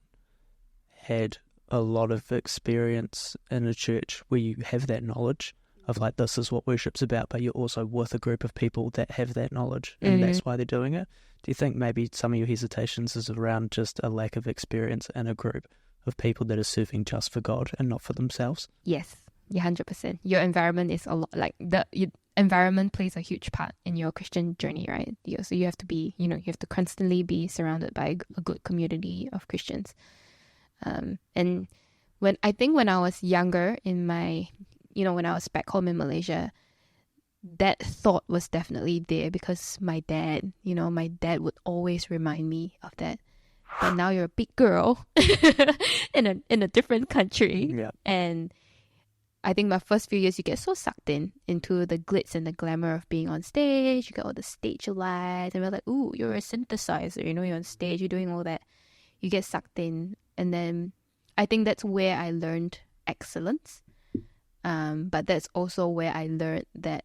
had a lot of experience in a church where you have that knowledge of like, this is what worship's about, but you're also with a group of people that have that knowledge and that's why they're doing it? Do you think maybe some of your hesitations is around just a lack of experience in a group of people that are serving just for God and not for themselves? Yes, 100%. Your environment is a lot, like your environment plays a huge part in your Christian journey, right? So you have to be, you have to constantly be surrounded by a good community of Christians. And when I was younger in my, when I was back home in Malaysia, that thought was definitely there because my dad would always remind me of that. But now you're a big girl in a different country. Yeah. And I think my first few years, you get so sucked into the glitz and the glamour of being on stage. You get all the stage lights, and we're like, ooh, you're a synthesizer, you're on stage, you're doing all that. You get sucked in. And then I think that's where I learned excellence. But that's also where I learned that,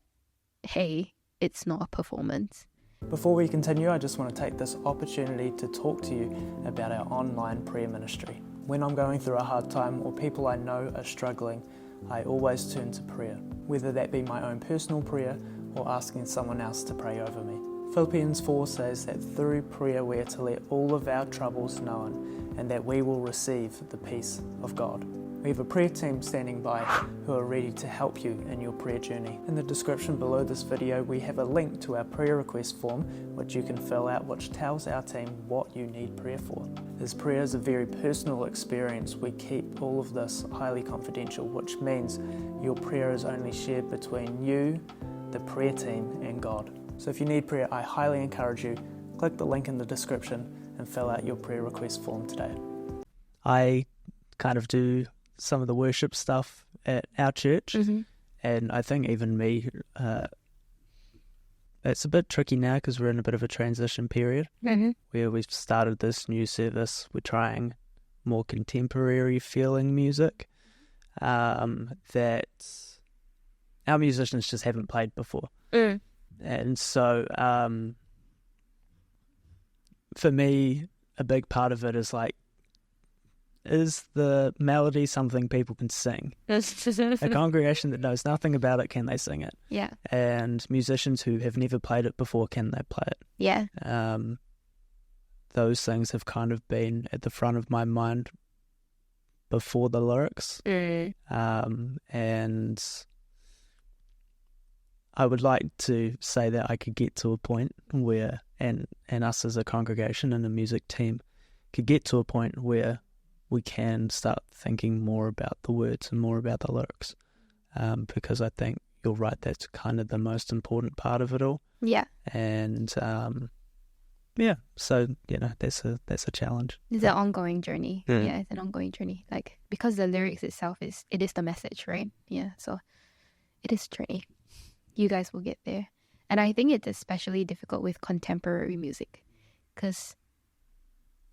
hey, it's not a performance. Before we continue, I just want to take this opportunity to talk to you about our online prayer ministry. When I'm going through a hard time or people I know are struggling, I always turn to prayer, whether that be my own personal prayer or asking someone else to pray over me. Philippians 4 says that through prayer we are to let all of our troubles known and that we will receive the peace of God. We have a prayer team standing by who are ready to help you in your prayer journey. In the description below this video, we have a link to our prayer request form, which you can fill out, which tells our team what you need prayer for. As prayer is a very personal experience, we keep all of this highly confidential, which means your prayer is only shared between you, the prayer team, and God. So if you need prayer, I highly encourage you, click the link in the description and fill out your prayer request form today. I kind of do some of the worship stuff at our church, and I think even me, it's a bit tricky now because we're in a bit of a transition period where we've started this new service. We're trying more contemporary feeling music that our musicians just haven't played before. And so for me, a big part of it is like, is the melody something people can sing? A congregation that knows nothing about it, can they sing it? Yeah. And musicians who have never played it before, can they play it? Yeah. Those things have kind of been at the front of my mind before the lyrics. And I would like to say that I could get to a point where, and us as a congregation and a music team could get to a point where we can start thinking more about the words and more about the lyrics, because I think you're right, that's kind of the most important part of it all. Yeah. And so that's a challenge. It's an ongoing journey. Yeah, it's an ongoing journey. Like, because the lyrics itself is the message, right? Yeah, so it is a journey. You guys will get there. And I think it's especially difficult with contemporary music, because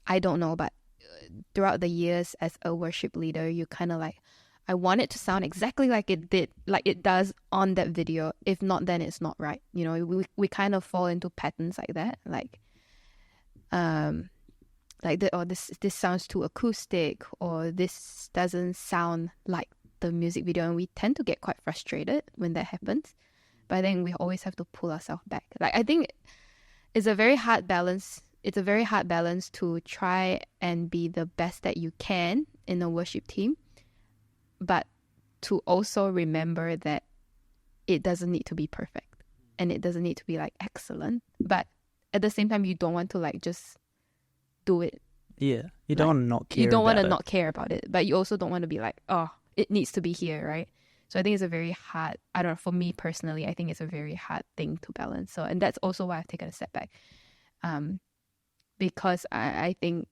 I don't know, but throughout the years as a worship leader, you kind of like, I want it to sound exactly like it does on that video. If not, then it's not right. We kind of fall into patterns like that. Like, like this sounds too acoustic, or this doesn't sound like the music video, and we tend to get quite frustrated when that happens. But I think we always have to pull ourselves back. Like, I think it's a very hard balance. It's a very hard balance to try and be the best that you can in a worship team, but to also remember that it doesn't need to be perfect and it doesn't need to be like excellent. But at the same time, you don't want to like just do it. Yeah, you don't want to not care. You don't want to about not care about it, but you also don't want to be like, oh, it needs to be here, right? So I think it's a very hard, I don't know, for me personally, I think it's a very hard thing to balance. So, and that's also why I've taken a step back. Because I think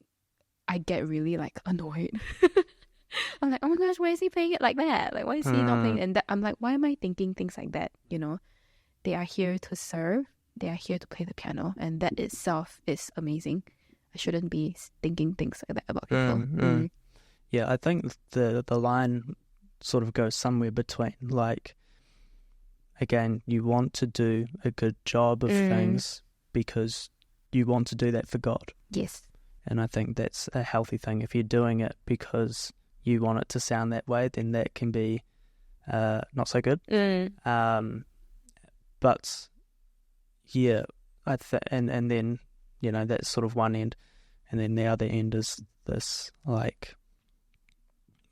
I get really like annoyed. I'm like, oh my gosh, why is he playing it like that? Like, why is he not playing it? And I'm like, why am I thinking things like that? You know, they are here to serve. They are here to play the piano. And that itself is amazing. I shouldn't be thinking things like that about people. Yeah, I think the line sort of goes somewhere between, like, again, you want to do a good job of things because you want to do that for God. Yes. And I think that's a healthy thing. If you're doing it because you want it to sound that way, then that can be not so good. But yeah, and then, you know, that's sort of one end. And then the other end is this, like,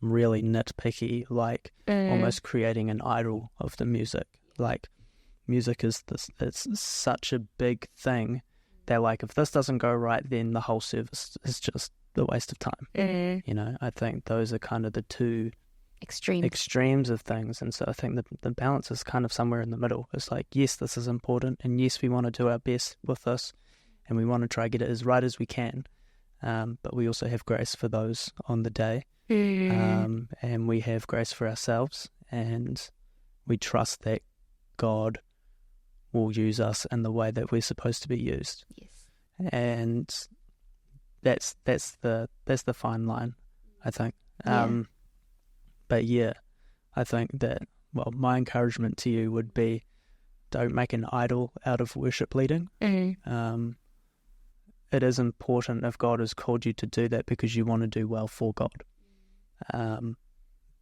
really nitpicky, like almost creating an idol of the music. Like, music is this, it's such a big thing that, like, if this doesn't go right, then the whole service is just a waste of time. You know, I think those are kind of the two extremes of things. And so I think the balance is kind of somewhere in the middle. It's like, yes, this is important, and yes, we want to do our best with this, and we want to try to get it as right as we can. But we also have grace for those on the day. And we have grace for ourselves, and we trust that God will use us in the way that we're supposed to be used. Yes. And that's the fine line, I think. But yeah, I think that, well, my encouragement to you would be, don't make an idol out of worship leading. It is important if God has called you to do that because you want to do well for God.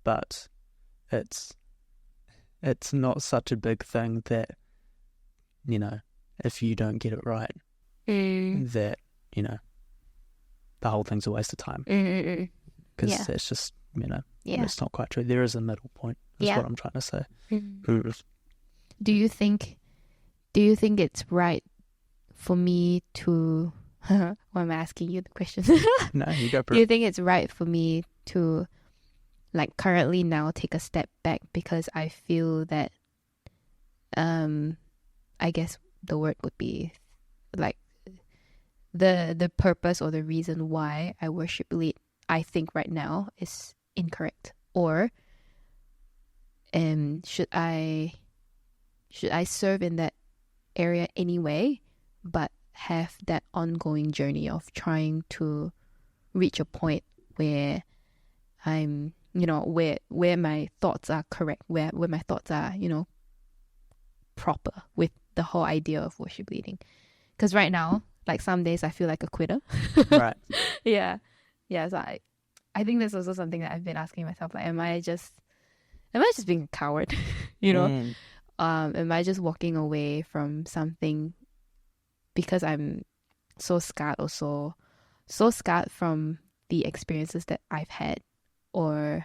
But it's not such a big thing that, you know, if you don't get it right, that, you know, the whole thing's a waste of time. Because it's just, you know, it's not quite true. There is a middle point, is what I'm trying to say. Do you think it's right for me to... Why am I asking you the question? No, you go. Do you think it's right for me to, like, currently now take a step back because I feel that, I guess the word would be, like, the purpose or the reason why I worship lead, I think right now is incorrect? Or should I serve in that area anyway, but have that ongoing journey of trying to reach a point where I'm, you know, where my thoughts are correct, where my thoughts are, you know, proper with the whole idea of worship leading. Because right now, like, some days I feel like a quitter. Right. Yeah. So I think that's also something that I've been asking myself, like, am I just being a coward? You know? Am I just walking away from something because I'm so scarred, or so scarred from the experiences that I've had? Or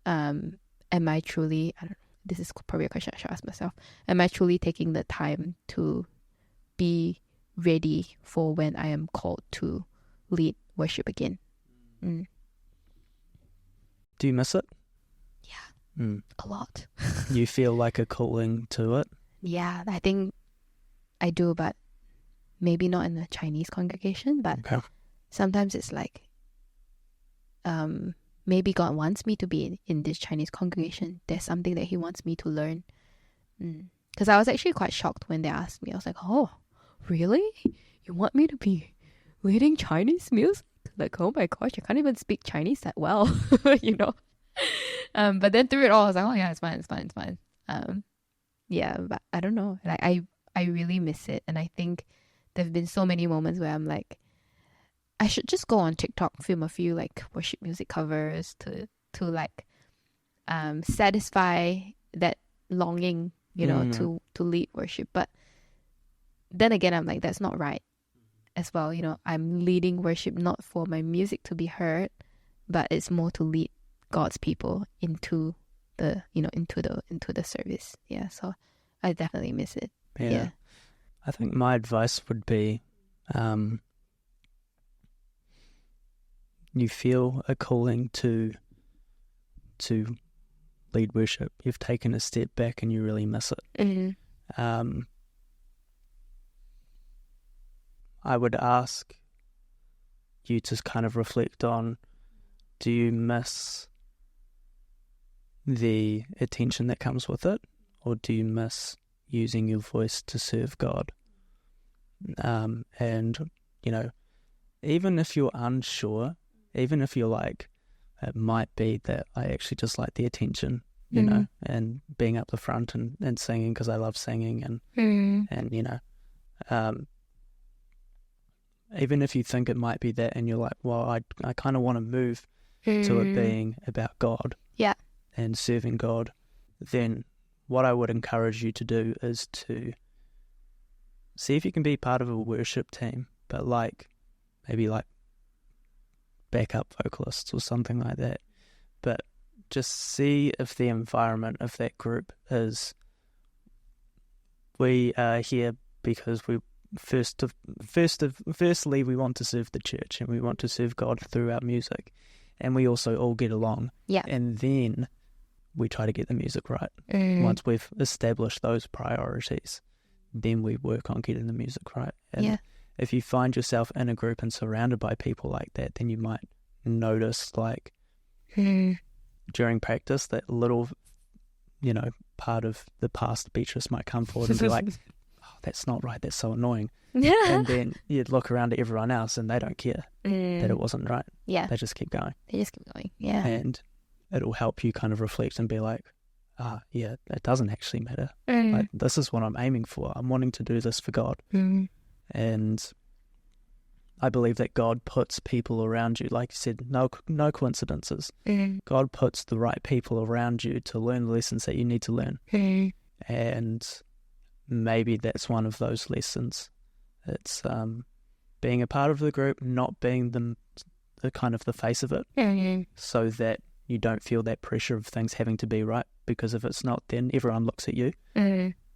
am I truly, I don't know, this is probably a question I should ask myself, am I truly taking the time to be ready for when I am called to lead worship again? Do you miss it? Yeah, a lot. You feel like a calling to it? Yeah, I think I do, but maybe not in the Chinese congregation, but sometimes it's like, maybe God wants me to be in this Chinese congregation. There's something that he wants me to learn. Because I was actually quite shocked when they asked me. I was like, oh, really? You want me to be leading Chinese music? Like, oh my gosh, I can't even speak Chinese that well, you know? But then through it all, I was like, oh yeah, it's fine. Yeah, but I don't know. Like, I really miss it. And I think there have been so many moments where I'm like, I should just go on TikTok, film a few like worship music covers to like satisfy that longing, you know, to lead worship. But then again, I'm like, that's not right as well. You know, I'm leading worship not for my music to be heard, but it's more to lead God's people into the, you know, into the service. Yeah, so I definitely miss it. Yeah. I think my advice would be, you feel a calling to lead worship. You've taken a step back and you really miss it. I would ask you to kind of reflect on, do you miss the attention that comes with it, or do you miss using your voice to serve God? And, you know, even if you're unsure, even if you're like, it might be that I actually just like the attention, you know, and being up the front and singing because I love singing and you know, even if you think it might be that and you're like, well, I kind of want to move to it being about God and serving God, then what I would encourage you to do is to see if you can be part of a worship team, but like maybe like backup vocalists or something like that. But just see if the environment of that group is, we are here because we firstly we want to serve the church and we want to serve God through our music, and we also all get along. And then we try to get the music right. Once we've established those priorities, then we work on getting the music right. And if you find yourself in a group and surrounded by people like that, then you might notice, like, during practice, that little, you know, part of the past Beatrice might come forward and be like, oh, that's not right, that's so annoying. And then you'd look around at everyone else and they don't care that it wasn't right. They just keep going. And it'll help you kind of reflect and be like, yeah, it doesn't actually matter. Like, this is what I'm aiming for. I'm wanting to do this for God. And I believe that God puts people around you, like you said, no coincidences. God puts the right people around you to learn the lessons that you need to learn. And maybe that's one of those lessons. It's being a part of the group, not being the kind of the face of it, so that you don't feel that pressure of things having to be right, because if it's not, then everyone looks at you.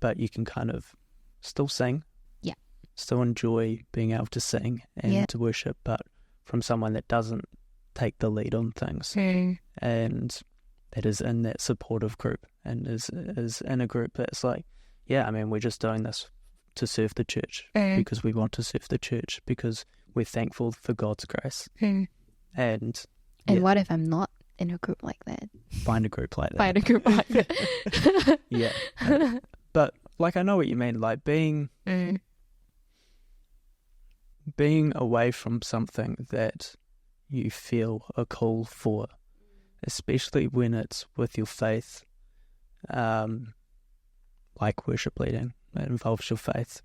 But you can kind of still sing, still enjoy being able to sing and to worship, but from someone that doesn't take the lead on things, and that is in that supportive group and is in a group that's like, yeah, I mean, we're just doing this to serve the church because we want to serve the church, because we're thankful for God's grace. And what if I'm not in a group like that? Find a group like that. But like, I know what you mean, like being away from something that you feel a call for, especially when it's with your faith, like worship leading, it involves your faith.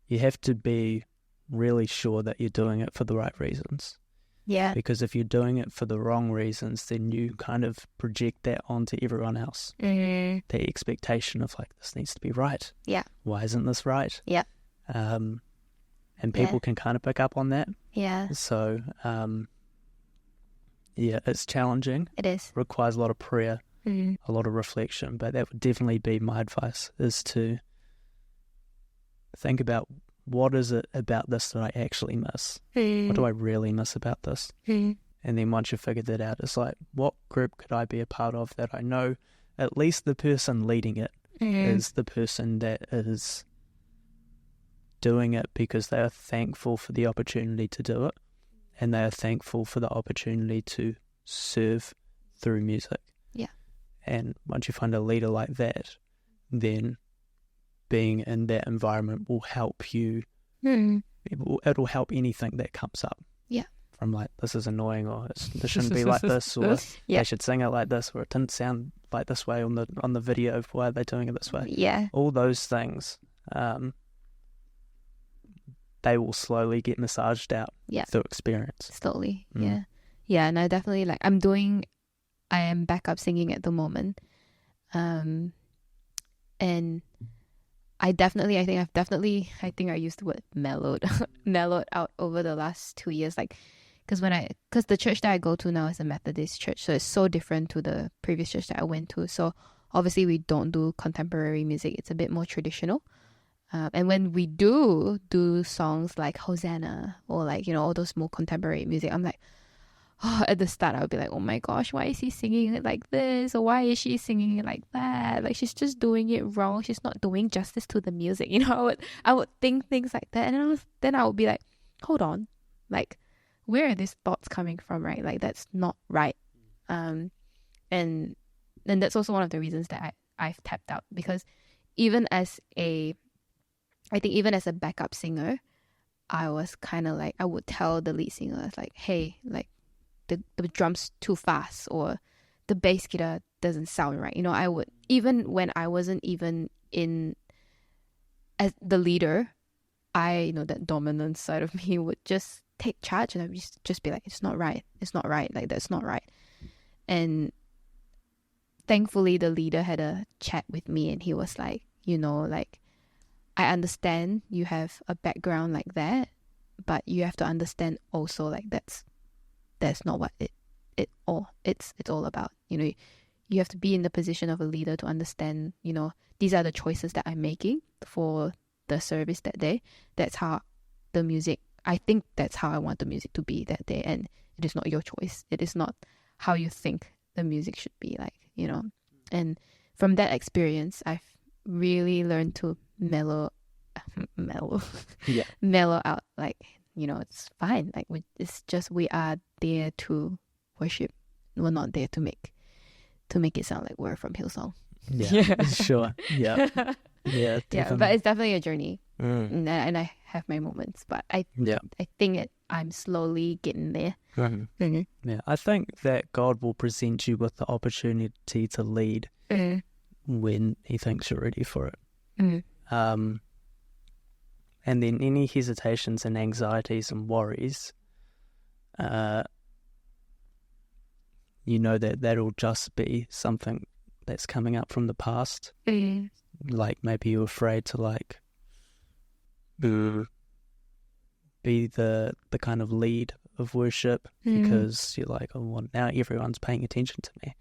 You have to be really sure that you're doing it for the right reasons. Because if you're doing it for the wrong reasons, then you kind of project that onto everyone else. The expectation of, like, this needs to be right. Why isn't this right? And people can kind of pick up on that. So, it's challenging. It is. Requires a lot of prayer, a lot of reflection, but that would definitely be my advice, is to think about, what is it about this that I actually miss? What do I really miss about this? And then once you've figured that out, it's like, what group could I be a part of that I know at least the person leading it is the person that is doing it because they are thankful for the opportunity to do it, and they are thankful for the opportunity to serve through music. And once you find a leader like that, then being in that environment will help you. It'll help anything that comes up. From like, this is annoying, or this shouldn't be like this, or they should sing it like this, or it didn't sound like this way on the video. Why are they doing it this way? All those things, they will slowly get massaged out through experience. Slowly. Yeah. And I am backup singing at the moment. And I think I used the word mellowed out over the last 2 years. Like, because the church that I go to now is a Methodist church, so it's so different to the previous church that I went to. So obviously we don't do contemporary music; it's a bit more traditional. And when we do songs like Hosanna or like, all those more contemporary music, I'm like, at the start I would be like, oh my gosh, why is he singing it like this, or why is she singing it like that? Like, she's just doing it wrong. She's not doing justice to the music. I would think things like that, and then I would be like, hold on, like, where are these thoughts coming from, right? Like, that's not right. And that's also one of the reasons that I've tapped out, because even as a backup singer, I was kind of like, I would tell the lead singer, like, hey, like, the drum's too fast, or the bass guitar doesn't sound right. I would, even when I wasn't even in as the leader, that dominant side of me would just take charge, and I would just be like, it's not right, like, that's not right. And thankfully the leader had a chat with me, and he was like, like, I understand you have a background like that, but you have to understand also, like, that's not what it's all about. You have to be in the position of a leader to understand, these are the choices that I'm making for the service that day. That's how I think that's how I want the music to be that day, and it is not your choice. It is not how you think the music should be like, And from that experience, I've really learned to mellow out. Like, it's fine. Like, we are there to worship. We're not there to make it sound like we're from Hillsong. Yeah. Sure. Yeah. Yeah. Yeah. But it's definitely a journey, and I have my moments. But I think I'm slowly getting there. Mm-hmm. Yeah. I think that God will present you with the opportunity to lead when He thinks you're ready for it. And then any hesitations and anxieties and worries, that that'll just be something that's coming up from the past. Like, maybe you're afraid to, like, be the kind of lead of worship because you're like, oh, well, now everyone's paying attention to me.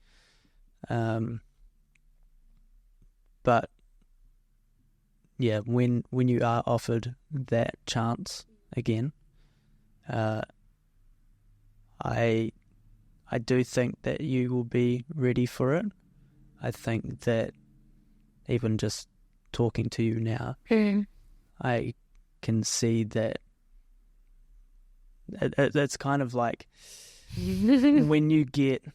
But yeah, when you are offered that chance again, I do think that you will be ready for it. I think that even just talking to you now, I can see that it's kind of like when you get,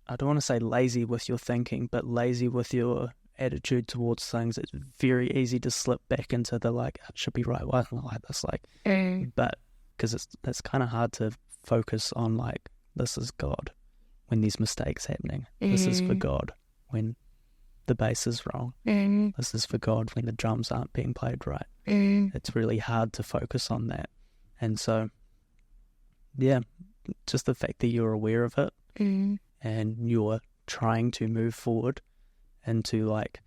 I don't want to say lazy with your thinking, but lazy with your attitude towards things, it's very easy to slip back into the, like, it should be right, why isn't it like this, like, but because it's kind of hard to focus on, like, this is God when there's mistakes happening, this is for God when the bass is wrong, this is for God when the drums aren't being played right. It's really hard to focus on that. And so yeah, just the fact that you're aware of it and you're trying to move forward into, like,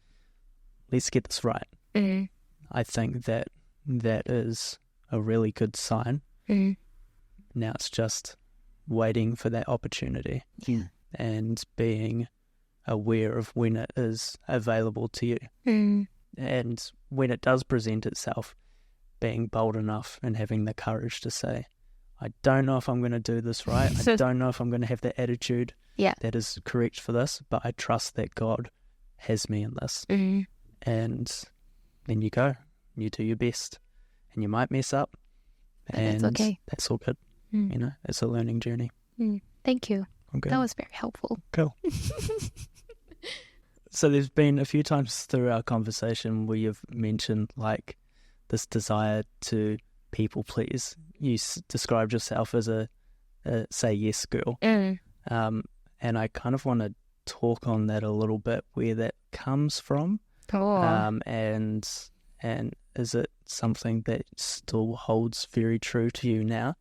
let's get this right. I think that is a really good sign. Now it's just waiting for that opportunity and being aware of when it is available to you. And when it does present itself, being bold enough and having the courage to say, I don't know if I'm going to do this right. I don't know if I'm going to have the attitude that is correct for this, but I trust that God has me in this. And then you go, you do your best, and you might mess up, and that's okay. That's all good. It's a learning journey. Thank you. Okay. That was very helpful. Cool. So there's been a few times through our conversation where you've mentioned, like, this desire to people please. You described yourself as a say yes girl. And I kind of want to talk on that a little bit, where that comes from. And is it something that still holds very true to you now?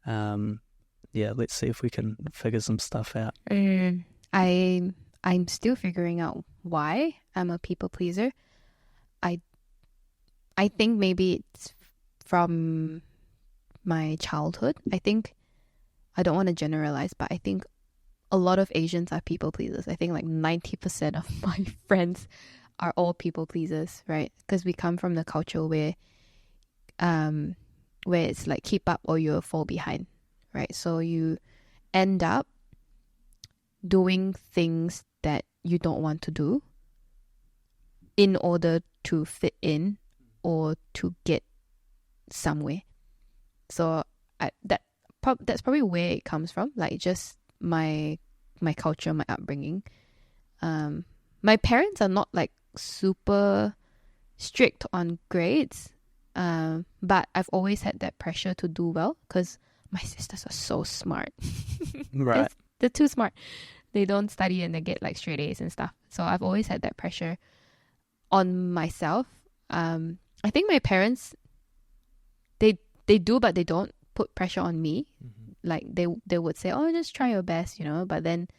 Let's see if we can figure some stuff out. I'm still figuring out why I'm a people pleaser. I think maybe it's from my childhood. I don't want to generalize, but I think a lot of Asians are people pleasers. I think like 90% of my friends are all people pleasers, right? Because we come from the culture where it's like keep up or you'll fall behind, right? So you end up doing things that you don't want to do in order to fit in or to get somewhere. So that's probably where it comes from, like just my culture, my upbringing. My parents are not like super strict on grades, but I've always had that pressure to do well because my sisters are so smart. Right. They're too smart. They don't study and they get like straight A's and stuff. So I've always had that pressure on myself. I think my parents, they do, but they don't put pressure on me. Mm-hmm. Like they would say, oh, just try your best, but then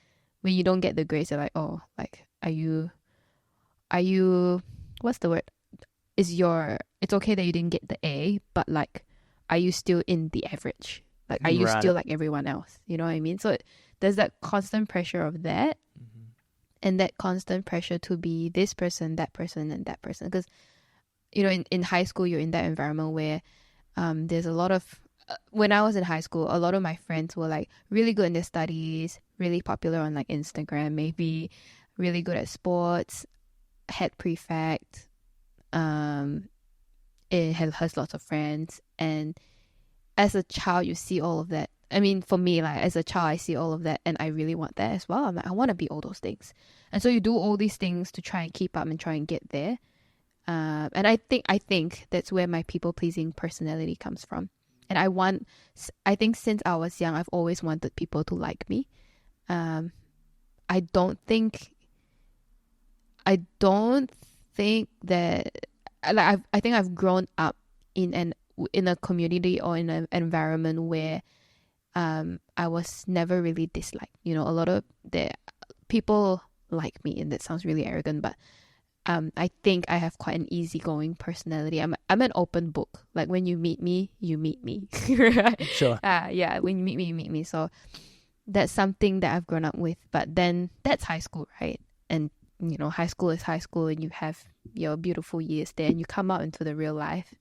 when you don't get the grades, they're like, oh, like, are you, what's the word? It's okay that you didn't get the A, but like, are you still in the average? Like, are you still like everyone else? You know what I mean? So there's that constant pressure of that, and that constant pressure to be this person, that person, and that person. Because, in high school, you're in that environment where there's a lot of, when I was in high school, a lot of my friends were like really good in their studies, really popular on like Instagram, maybe really good at sports, head prefect, it has lots of friends. And as a child, you see all of that. I mean, for me, like as a child, I see all of that and I really want that as well. I'm like, I want to be all those things. And so you do all these things to try and keep up and try and get there. And I think that's where my people pleasing personality comes from. And I think since I was young, I've always wanted people to like me. I don't think that, like, I think I've grown up in a community or in an environment where I was never really disliked. A lot of the people like me, and that sounds really arrogant, but I think I have quite an easygoing personality. I'm an open book. Like when you meet me, right? Sure. Yeah, when you meet me, you meet me. So that's something that I've grown up with. But then that's high school, right? And high school is high school, and you have your beautiful years there, and you come out into the real life,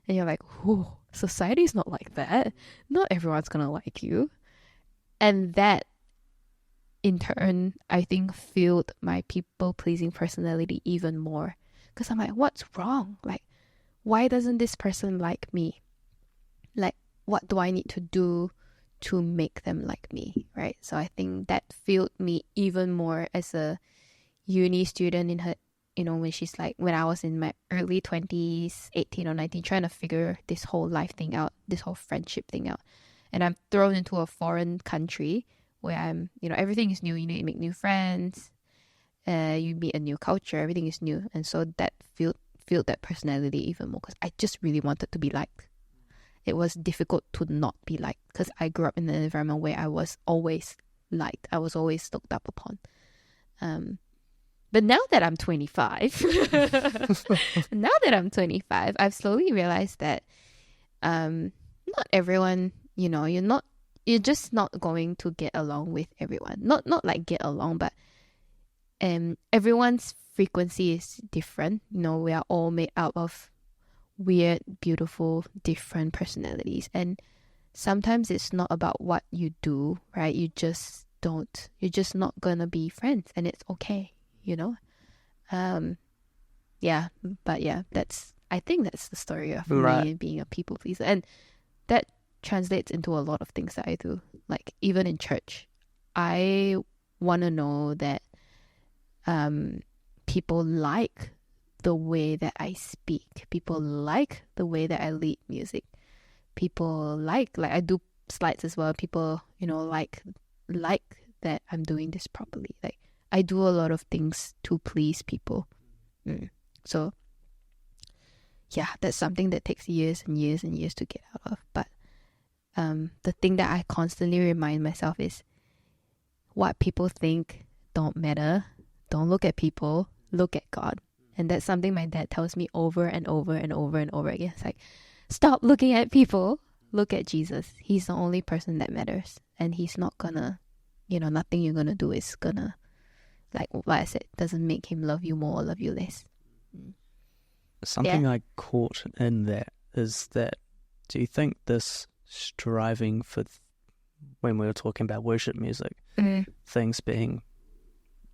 and you're like, "Whoa, society's not like that. Not everyone's gonna like you," and that, in turn, I think fueled my people-pleasing personality even more. Because I'm like, what's wrong? Like, why doesn't this person like me? Like, what do I need to do to make them like me, right? So I think that fueled me even more as a uni student in her, when I was in my early 20s, 18 or 19, trying to figure this whole life thing out, this whole friendship thing out. And I'm thrown into a foreign country where I'm, everything is new. You need to make new friends. You meet a new culture. Everything is new. And so that fueled that personality even more because I just really wanted to be liked. It was difficult to not be liked because I grew up in an environment where I was always liked. I was always looked up upon. But now that I'm 25, I've slowly realized that not everyone, you're just not going to get along with everyone. Not like get along, but everyone's frequency is different. We are all made out of weird, beautiful, different personalities. And sometimes it's not about what you do, right? You're just not gonna be friends, and it's okay, I think that's the story of me being a people pleaser. And that translates into a lot of things that I do. Like even in church, I want to know that people like the way that I speak. People like the way that I lead music. People like I do slides as well. People, like that I'm doing this properly. Like I do a lot of things to please people. So yeah, that's something that takes years and years and years to get out of. But the thing that I constantly remind myself is what people think don't matter. Don't look at people, look at God. And that's something my dad tells me over and over and over and over again. It's like, stop looking at people, look at Jesus. He's the only person that matters. And he's not gonna, nothing you're gonna do is gonna, like what I said, doesn't make him love you more or love you less. Something I caught in that is that, do you think this striving for, when we were talking about worship music, things being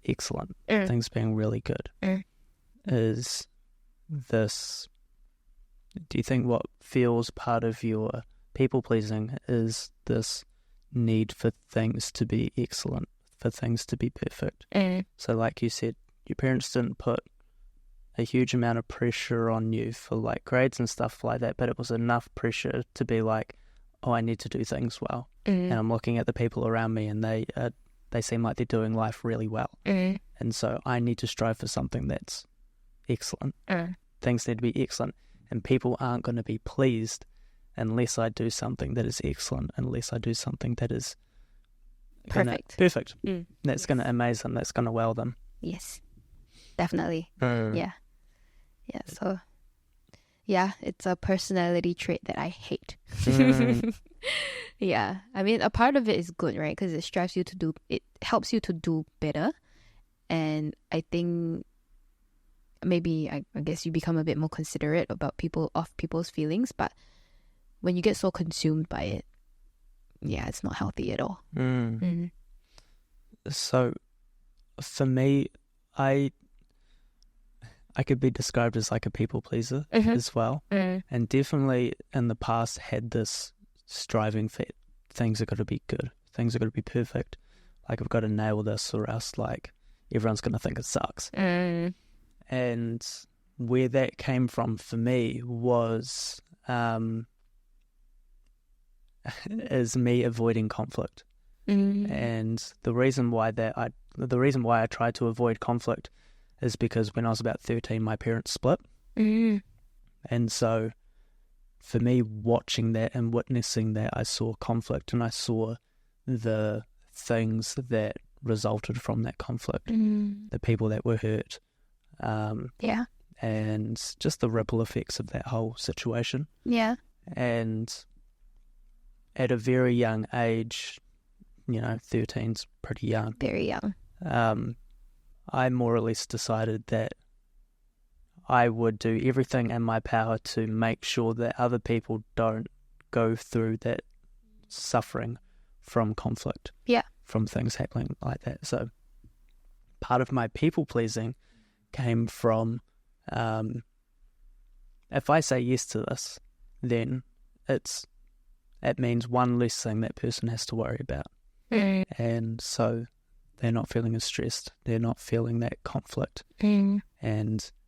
excellent, things being really good, is this, do you think what feels part of your people pleasing is this need for things to be excellent, for things to be perfect? So like you said, your parents didn't put a huge amount of pressure on you for like grades and stuff like that, but it was enough pressure to be like, oh, I need to do things well. And I'm looking at the people around me and they seem like they're doing life really well. And so I need to strive for something that's excellent. Things need to be excellent. And people aren't going to be pleased unless I do something that is excellent, unless I do something that is perfect. That's going to amaze them. That's going to wow them. Yes, definitely. Yeah. So, yeah, it's a personality trait that I hate. Yeah, I mean, a part of it is good, right? Because it helps you to do better. And I think maybe, I guess you become a bit more considerate about people's feelings. But when you get so consumed by it, yeah, it's not healthy at all. So for me, I could be described as like a people pleaser as well. And definitely in the past had this striving for things are got to be good. Things are got to be perfect. Like I've got to nail this or else like everyone's going to think it sucks. And where that came from for me was is me avoiding conflict. And the reason why I tried to avoid conflict is because when I was about 13, my parents split. And so for me, watching that and witnessing that, I saw conflict and I saw the things that resulted from that conflict, the people that were hurt, and just the ripple effects of that whole situation. And at a very young age, 13's pretty young. Very young. I more or less decided that I would do everything in my power to make sure that other people don't go through that suffering from conflict, from things happening like that. So part of my people pleasing came from, if I say yes to this, then it means one less thing that person has to worry about. And so they're not feeling as stressed. They're not feeling that conflict. And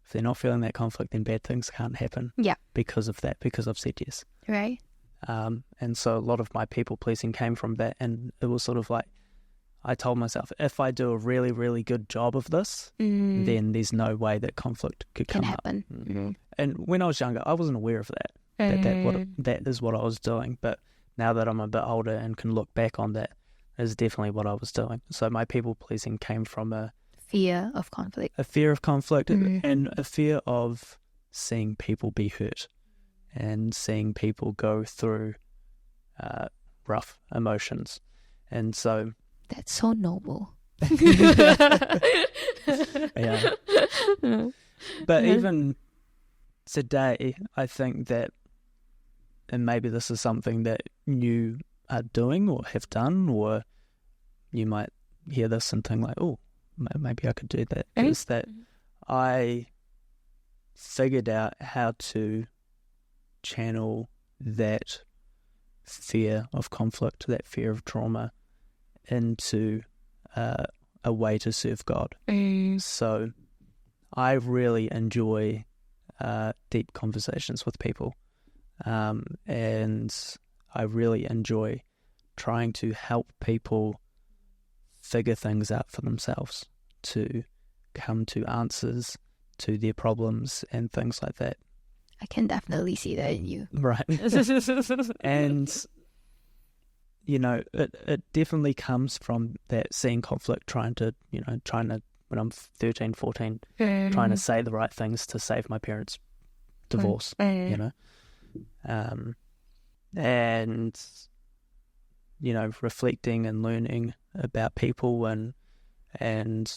if they're not feeling that conflict, then bad things can't happen because of that, because I've said yes. Right. And so a lot of my people pleasing came from that. And it was sort of like, I told myself, if I do a really, really good job of this, then there's no way that conflict could come happen. Up. And when I was younger, I wasn't aware of that. That is what I was doing. But now that I'm a bit older and can look back on that, is definitely what I was doing. So my people pleasing came from a fear of conflict. A fear of conflict and a fear of seeing people be hurt and seeing people go through rough emotions. And so... That's so noble. Yeah. But even today, I think that, and maybe this is something that you are doing or have done, or you might hear this and think like, oh, maybe I could do that, is that I figured out how to channel that fear of conflict, that fear of trauma, into a way to serve God. So I really enjoy deep conversations with people, and I really enjoy trying to help people figure things out for themselves, to come to answers to their problems and things like that. I can definitely see that in you. Right. And, it definitely comes from that seeing conflict, trying to, when I'm 13, 14, trying to say the right things to save my parents' divorce, and, reflecting and learning about people and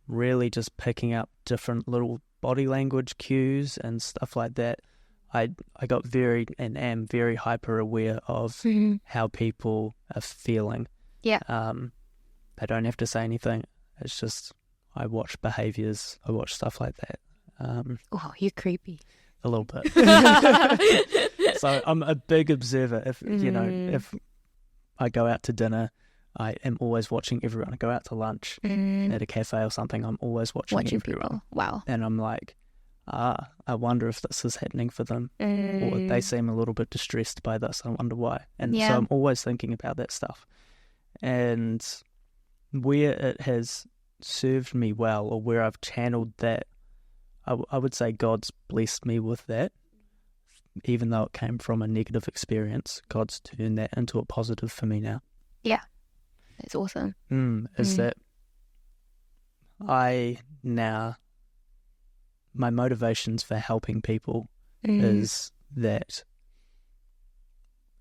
really just picking up different little body language cues and stuff like that. I got very and am very hyper aware of how people are feeling. Yeah. They don't have to say anything. It's just I watch behaviors. I watch stuff like that. Oh, you're creepy. A little bit. So I'm a big observer. If I go out to dinner, I am always watching everyone. I go out to lunch at a cafe or something, I'm always watching everyone. People. Wow. And I'm like, I wonder if this is happening for them. Or they seem a little bit distressed by this. I wonder why. And so I'm always thinking about that stuff. And where it has served me well, or where I've channeled that, I would say God's blessed me with that. Even though it came from a negative experience, God's turned that into a positive for me now. Yeah. That's awesome. That my motivations for helping people is that,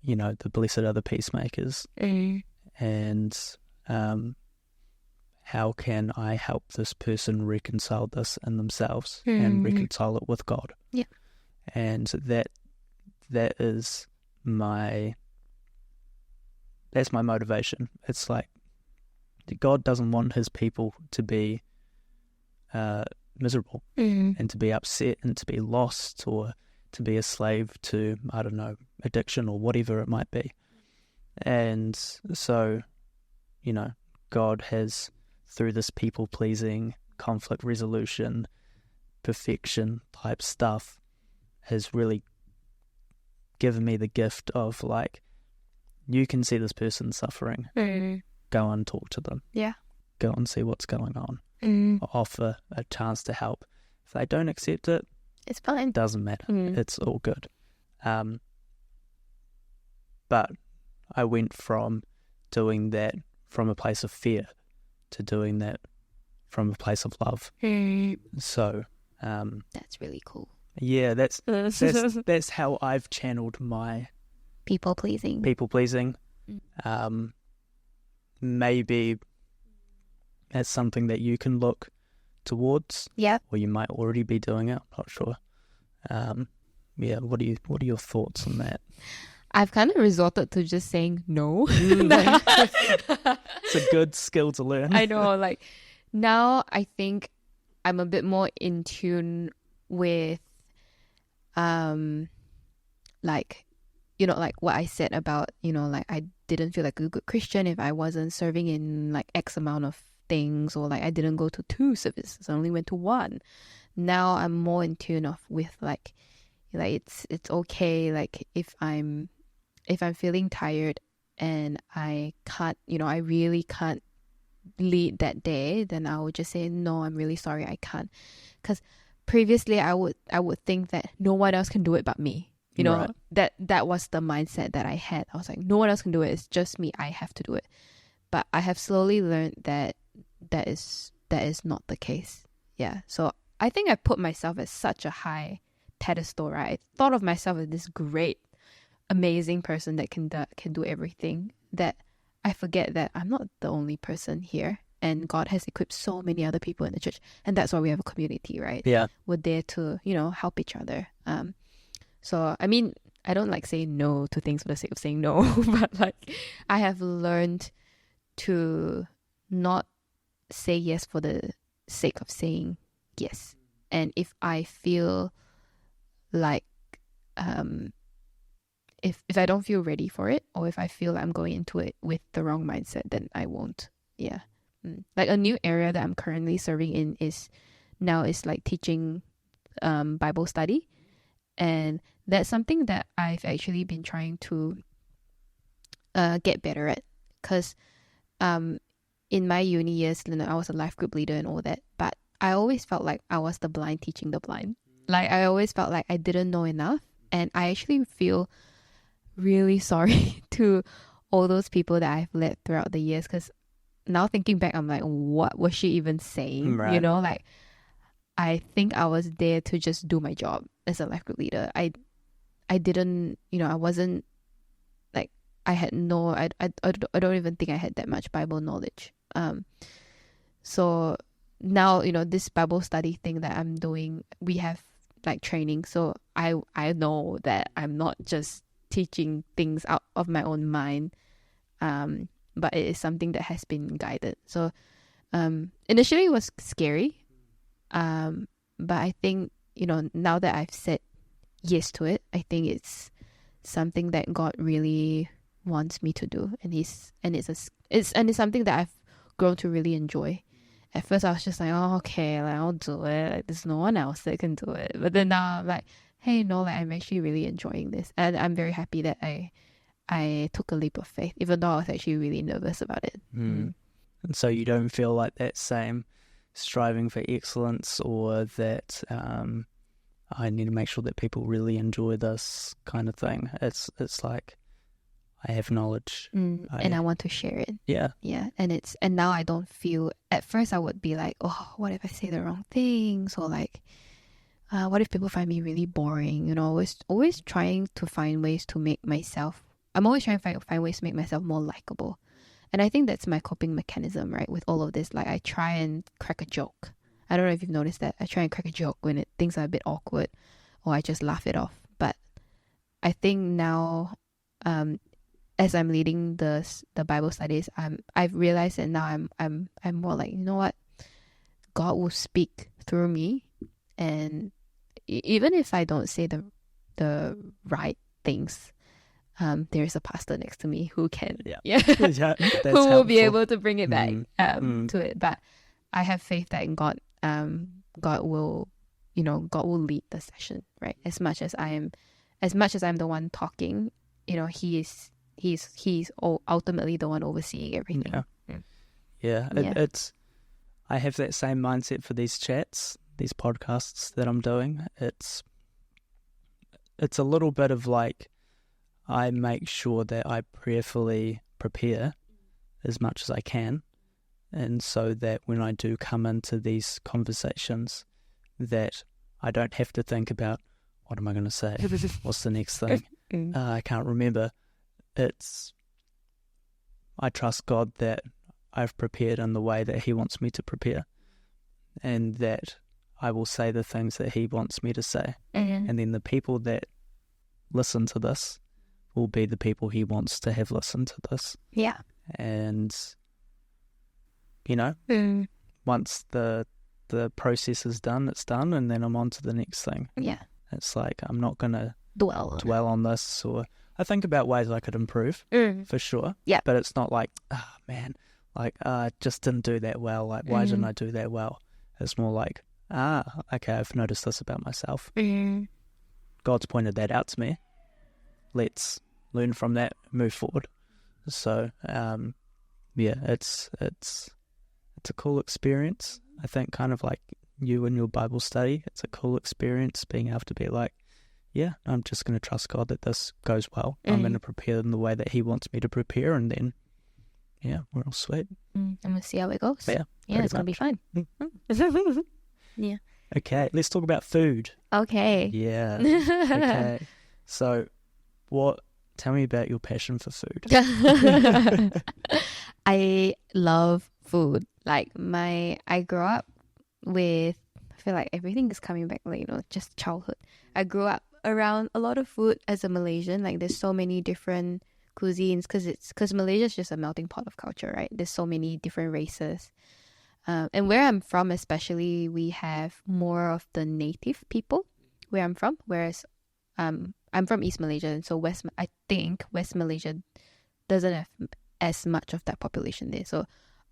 the blessed are the peacemakers. And how can I help this person reconcile this in themselves and reconcile it with God? Yeah. And that's my motivation. It's like God doesn't want his people to be miserable and to be upset and to be lost or to be a slave to, I don't know, addiction or whatever it might be. And so, God has, through this people-pleasing, conflict resolution, perfection type stuff, has really given me the gift of, like, you can see this person suffering. Go and talk to them. Yeah. Go and see what's going on. Offer a chance to help. If they don't accept it, it's fine. Doesn't matter. It's all good. But I went from doing that from a place of fear to doing that from a place of love. So that's really cool. Yeah, that's how I've channeled my people pleasing. Maybe that's something that you can look towards. Yeah. Or you might already be doing it. I'm not sure. What are your thoughts on that? I've kind of resorted to just saying no. It's a good skill to learn. I know, like now I think I'm a bit more in tune with like what I said about, like I didn't feel like a good Christian if I wasn't serving in like X amount of things, or like I didn't go to 2 services, I only went to 1. Now I'm more in tune with like it's okay, like if I'm feeling tired and I can't, I really can't lead that day, then I would just say, no, I'm really sorry, I can't. Because previously I would think that no one else can do it but me. Right. That was the mindset that I had. I was like, no one else can do it. It's just me. I have to do it. But I have slowly learned that is not the case. Yeah. So I think I put myself at such a high pedestal, right? I thought of myself as this great, amazing person that can do everything, that I forget that I'm not the only person here, and God has equipped so many other people in the church, and that's why we have a community, right? Yeah. We're there to help each other. So I mean, I don't like saying no to things for the sake of saying no, but like I have learned to not say yes for the sake of saying yes. And if I feel like if I don't feel ready for it, or if I feel like I'm going into it with the wrong mindset, then I won't. Yeah. Like a new area that I'm currently serving in is like teaching Bible study. And that's something that I've actually been trying to get better at. Because in my uni years, I was a life group leader and all that. But I always felt like I was the blind teaching the blind. Like, I always felt like I didn't know enough. And I actually feel really sorry to all those people that I've led throughout the years, because now thinking back, I'm like, what was she even saying? Right. You know, like, I think I was there to just do my job as a life group leader. I didn't, I wasn't like, I had no, I don't even think I had that much Bible knowledge. So now, this Bible study thing that I'm doing, we have like training. So I know that I'm not just teaching things out of my own mind, but it is something that has been guided. So initially it was scary, but I think now that I've said yes to it, I think it's something that God really wants me to do, and it's something that I've grown to really enjoy. At first I was just like, oh, okay, like, I'll do it, like, there's no one else that can do it. But then now I'm like, hey, no, like, I'm actually really enjoying this, and I'm very happy that I took a leap of faith, even though I was actually really nervous about it. And so you don't feel like that same striving for excellence, or that I need to make sure that people really enjoy this kind of thing. It's like, I have knowledge, and I want to share it. Yeah. And now I don't feel. At first I would be like, oh, what if I say the wrong things, or like, what if people find me really boring? Always trying to find ways to make myself. I'm always trying to find ways to make myself more likable, and I think that's my coping mechanism, right? With all of this, like, I try and crack a joke. I don't know if you've noticed that. I try and crack a joke when things are a bit awkward, or I just laugh it off. But I think now, as I'm leading the Bible studies, I've realized that now I'm more like, you know what, God will speak through me, and even if I don't say the right things, there is a pastor next to me who can, who will be able to bring it back to it. But I have faith that in God, God will lead the session, right? As much as I'm the one talking, He's ultimately the one overseeing everything. It's I have that same mindset for these chats, these podcasts that I'm doing. It's a little bit of like, I make sure that I prayerfully prepare as much as I can, and so that when I do come into these conversations, that I don't have to think about, what am I going to say? What's the next thing? I can't remember. I trust God that I've prepared in the way that He wants me to prepare, and that I will say the things that He wants me to say. And then the people that listen to this will be the people He wants to have listened to this. Yeah. And, once the process is done, it's done, and then I'm on to the next thing. Yeah. It's like, I'm not going to dwell on this, or I think about ways I could improve, for sure. Yeah. But it's not like, man, like, I just didn't do that well. Like, why didn't I do that well? It's more like, okay, I've noticed this about myself. God's pointed that out to me. Let's learn from that, move forward. So, it's a cool experience. I think kind of like you and your Bible study, it's a cool experience being able to be like, yeah, I'm just going to trust God that this goes well. I'm going to prepare in the way that He wants me to prepare, and then, we're all sweet. I'm going to see how it goes. Yeah, it's going to be fun. Yeah. Okay, let's talk about food. Okay. Yeah. Okay. So, tell me about your passion for food. I love food. Like, I grew up with, I feel like everything is coming back, like, just childhood. I grew up around a lot of food as a Malaysian. Like, there's so many different cuisines, because Malaysia is just a melting pot of culture, right? There's so many different races. And where I'm from especially, we have more of the native people where I'm from, whereas I'm from East Malaysia, and so I think West Malaysia doesn't have as much of that population there. So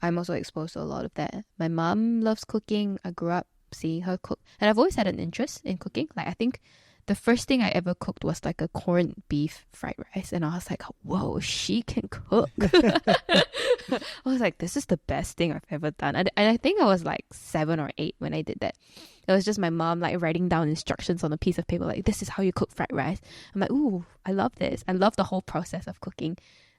I'm also exposed to a lot of that. My mom loves cooking. I grew up seeing her cook, and I've always had an interest in cooking. Like, I think the first thing I ever cooked was like a corned beef fried rice, and I was like, whoa, she can cook. I was like, this is the best thing I've ever done. And I think I was like 7 or 8 when I did that. It was just my mom like writing down instructions on a piece of paper, like, this is how you cook fried rice. I'm like, ooh, I love this. I love the whole process of cooking.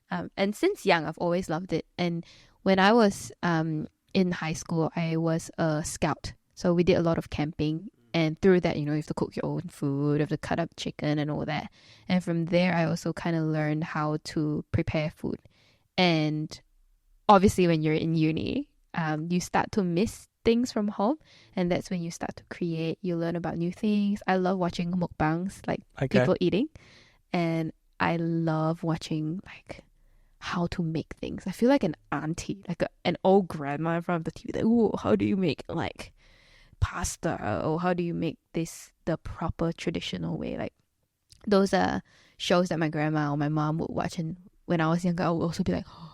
And since young, I've always loved it. And when I was in high school, I was a scout. So we did a lot of camping. And through that, you have to cook your own food, you have to cut up chicken and all that. And from there, I also kind of learned how to prepare food. And obviously, when you're in uni, you start to miss things from home. And that's when you start to create. You learn about new things. I love watching mukbangs, like people eating. And I love watching like how to make things. I feel like an auntie, like an old grandma in front of the TV. Like, ooh, how do you make like pasta, or how do you make this the proper traditional way? Like, those are shows that my grandma or my mom would watch, and when I was younger I would also be like, oh.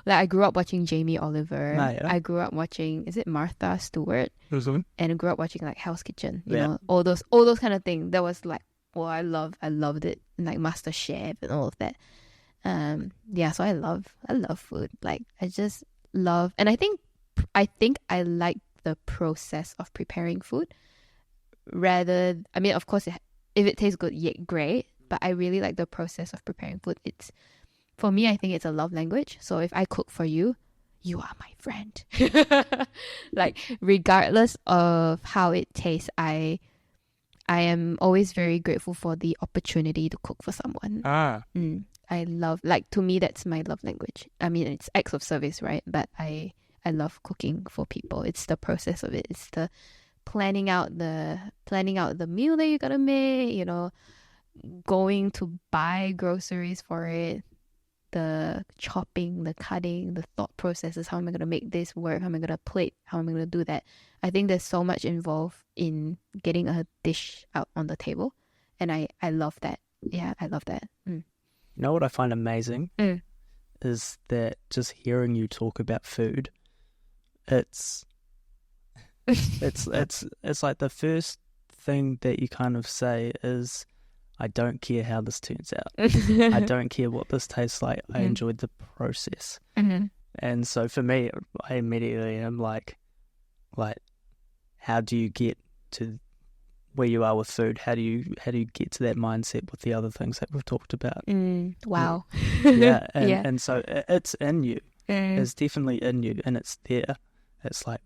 Like, I grew up watching Jamie Oliver. I grew up watching, is it Martha Stewart? And I grew up watching like Hell's Kitchen, you know, all those kind of things. That was like, well, I loved it, and like Master Chef and all of that. So I love food. Like, I just love, and I think I like the process of preparing food rather, I mean, of course, if it tastes good, yeah, great, but I really like the process of preparing food. It's, for me, I think it's a love language. So if I cook for you, you are my friend. Like, regardless of how it tastes, I am always very grateful for the opportunity to cook for someone. I love, like, to me, that's my love language. I mean, it's acts of service, right? But I love cooking for people. It's the process of it. It's the planning out the meal that you're gonna make, you know, going to buy groceries for it, the chopping, the cutting, the thought processes. How am I gonna make this work? How am I gonna plate? How am I gonna do that? I think there's so much involved in getting a dish out on the table, and I love that. Yeah, I love that. You know what I find amazing is that just hearing you talk about food, it's like the first thing that you kind of say is, I don't care how this turns out. I don't care what this tastes like. I enjoyed the process. And so for me, I immediately am like, how do you get to where you are with food? How do you get to that mindset with the other things that we've talked about? Wow. Yeah. And so it's in you. It's definitely in you, and it's there. It's like,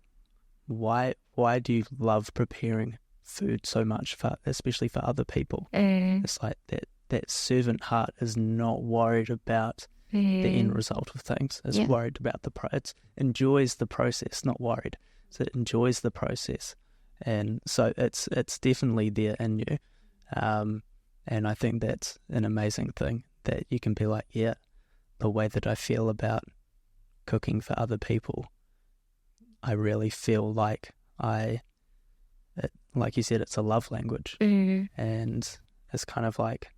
why do you love preparing food so much, especially for other people? It's like that servant heart is not worried about the end result of things. It's worried about it enjoys the process, not worried. So it enjoys the process, and so it's definitely there in you. And I think that's an amazing thing, that you can be like, yeah, the way that I feel about cooking for other people, I really feel like like you said, it's a love language. And it's kind of like,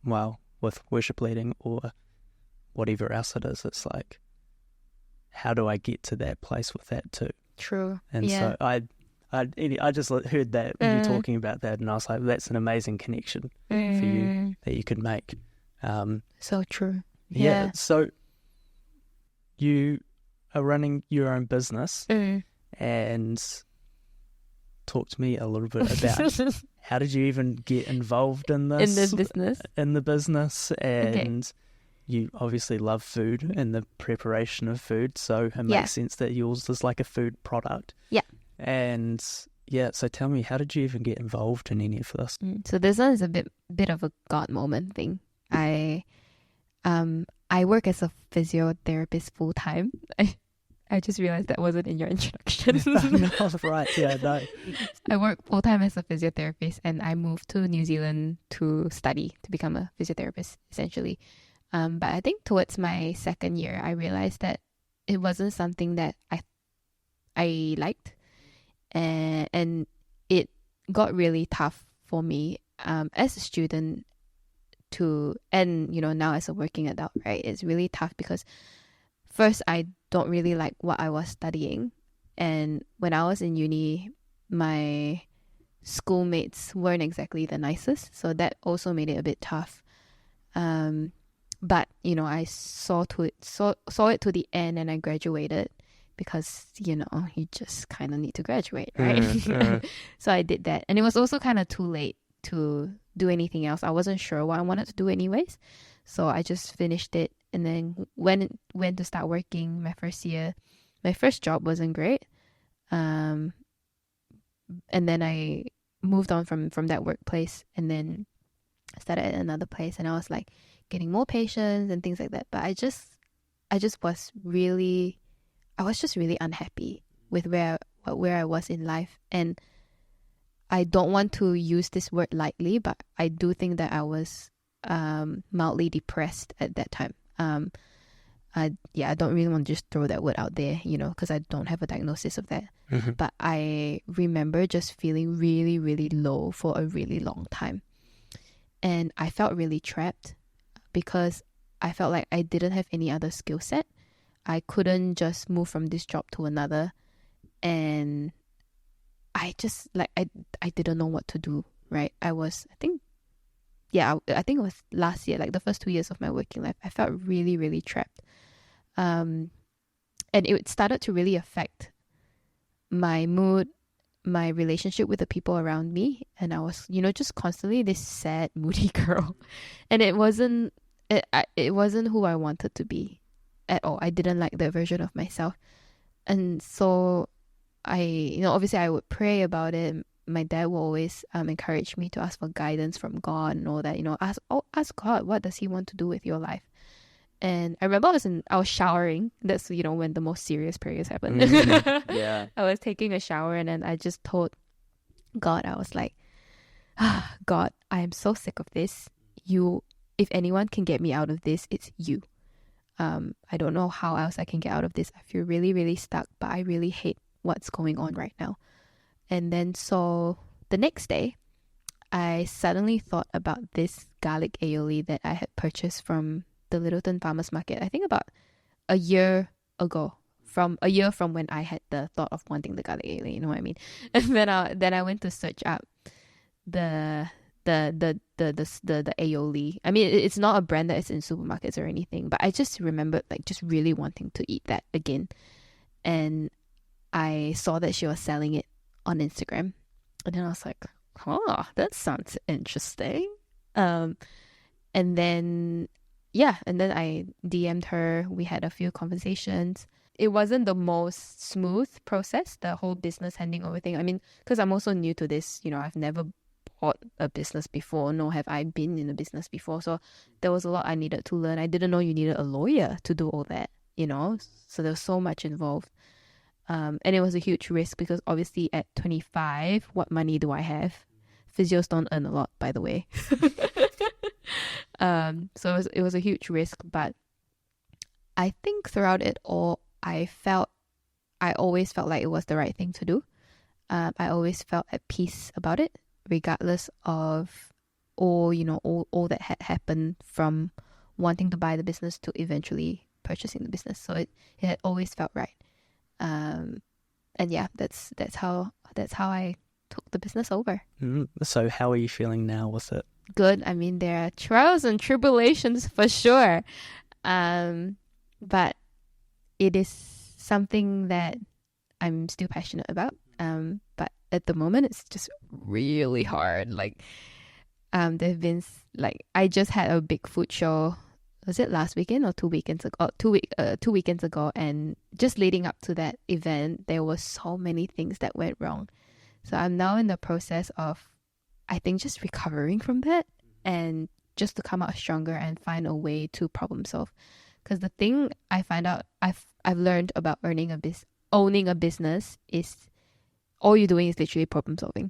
well, with worship leading or whatever else it is, it's like, how do I get to that place with that too? True. And so I just heard that you talking about that, and I was like, that's an amazing connection for you that you could make. So true. Yeah. So you are running your own business, and talk to me a little bit about how did you even get involved in this? In the business, and you obviously love food and the preparation of food, so it makes sense that yours is like a food product. Yeah. And so tell me, how did you even get involved in any of this? So this one is a bit of a God moment thing. I work as a physiotherapist full time. I just realized that wasn't in your introduction. No, right, yeah, no. I work full time as a physiotherapist, and I moved to New Zealand to study to become a physiotherapist, essentially. But I think towards my second year, I realized that it wasn't something that I liked, and it got really tough for me as a student and now as a working adult, right? It's really tough because first, I don't really like what I was studying, and when I was in uni, my schoolmates weren't exactly the nicest, so that also made it a bit tough. But I saw it to the end, and I graduated because, you just kind of need to graduate, right? So I did that. And it was also kind of too late to do anything else. I wasn't sure what I wanted to do anyways. So I just finished it and then went to start working my first year. My first job wasn't great. And then I moved on from that workplace and then started at another place, and I was like getting more patience and things like that. But I just was really unhappy with where I was in life. And I don't want to use this word lightly, but I do think that I was mildly depressed at that time. I don't really want to just throw that word out there, because I don't have a diagnosis of that. But I remember just feeling really, really low for a really long time. And I felt really trapped because I felt like I didn't have any other skill set. I couldn't just move from this job to another. And I just, I didn't know what to do, right? I think it was last year, like the first 2 years of my working life, I felt really, really trapped. And it started to really affect my mood, my relationship with the people around me. And I was, just constantly this sad, moody girl. And it wasn't who I wanted to be at all. I didn't like that version of myself. And so obviously I would pray about it. My dad will always encourage me to ask for guidance from God and all that. Ask God, what does He want to do with your life? And I remember I was showering. That's when the most serious prayers happen. Yeah. I was taking a shower and then I just told God, I was like, God, I am so sick of this. If anyone can get me out of this, it's you. I don't know how else I can get out of this. I feel really, really stuck, but I really hate what's going on right now. And then so the next day, I suddenly thought about this garlic aioli that I had purchased from the Littleton Farmers Market, I think about a year ago, from when I had the thought of wanting the garlic aioli, you know what I mean? And then I went to search up the aioli. I mean, it's not a brand that is in supermarkets or anything, but I just remembered just really wanting to eat that again. And I saw that she was selling it on Instagram, and then I was like, that sounds interesting. And then I DM'd her. We had a few conversations. It wasn't the most smooth process, the whole business handing over thing. I mean, because I'm also new to this, I've never bought a business before, nor have I been in a business before. So there was a lot I needed to learn. I didn't know you needed a lawyer to do all that, so there was so much involved. And it was a huge risk because obviously at 25, what money do I have? Physios don't earn a lot, by the way. So it was a huge risk, but I think throughout it all, I always felt like it was the right thing to do. I always felt at peace about it, regardless of all that had happened from wanting to buy the business to eventually purchasing the business. So it had always felt right. And yeah, that's how I took the business over. So how are you feeling now with it? Good. I mean, there are trials and tribulations for sure. But it is something that I'm still passionate about. But at the moment, it's just really hard. There've been I just had a big food show. Was it last weekend or 2 weekends ago? 2 weekends ago, and just leading up to that event, there were so many things that went wrong. So I'm now in the process of, I think, just recovering from that and just to come out stronger and find a way to problem solve. Because the thing I find out I've learned about owning a business is all you're doing is literally problem solving.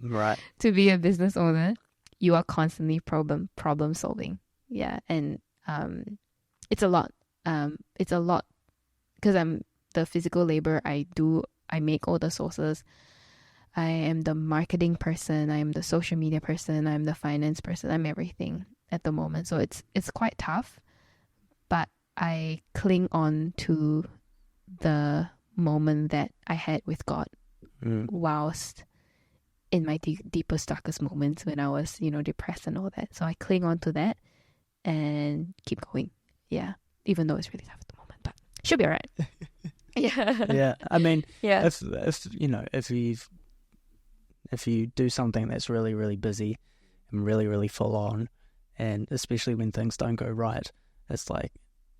Right. To be a business owner, you are constantly problem solving. Yeah, and it's a lot. It's a lot because I'm the physical labor. I make all the sources. I am the marketing person. I am the social media person. I'm the finance person. I'm everything at the moment. So it's quite tough, but I cling on to the moment that I had with God whilst in my deepest, darkest moments when I was, depressed and all that. So I cling on to that and keep going. Yeah. Even though it's really tough at the moment, but should be all right. Yeah. Yeah, I mean, Yeah. if you know, if you do something that's really, really busy and really, really full on, and especially when things don't go right, it's like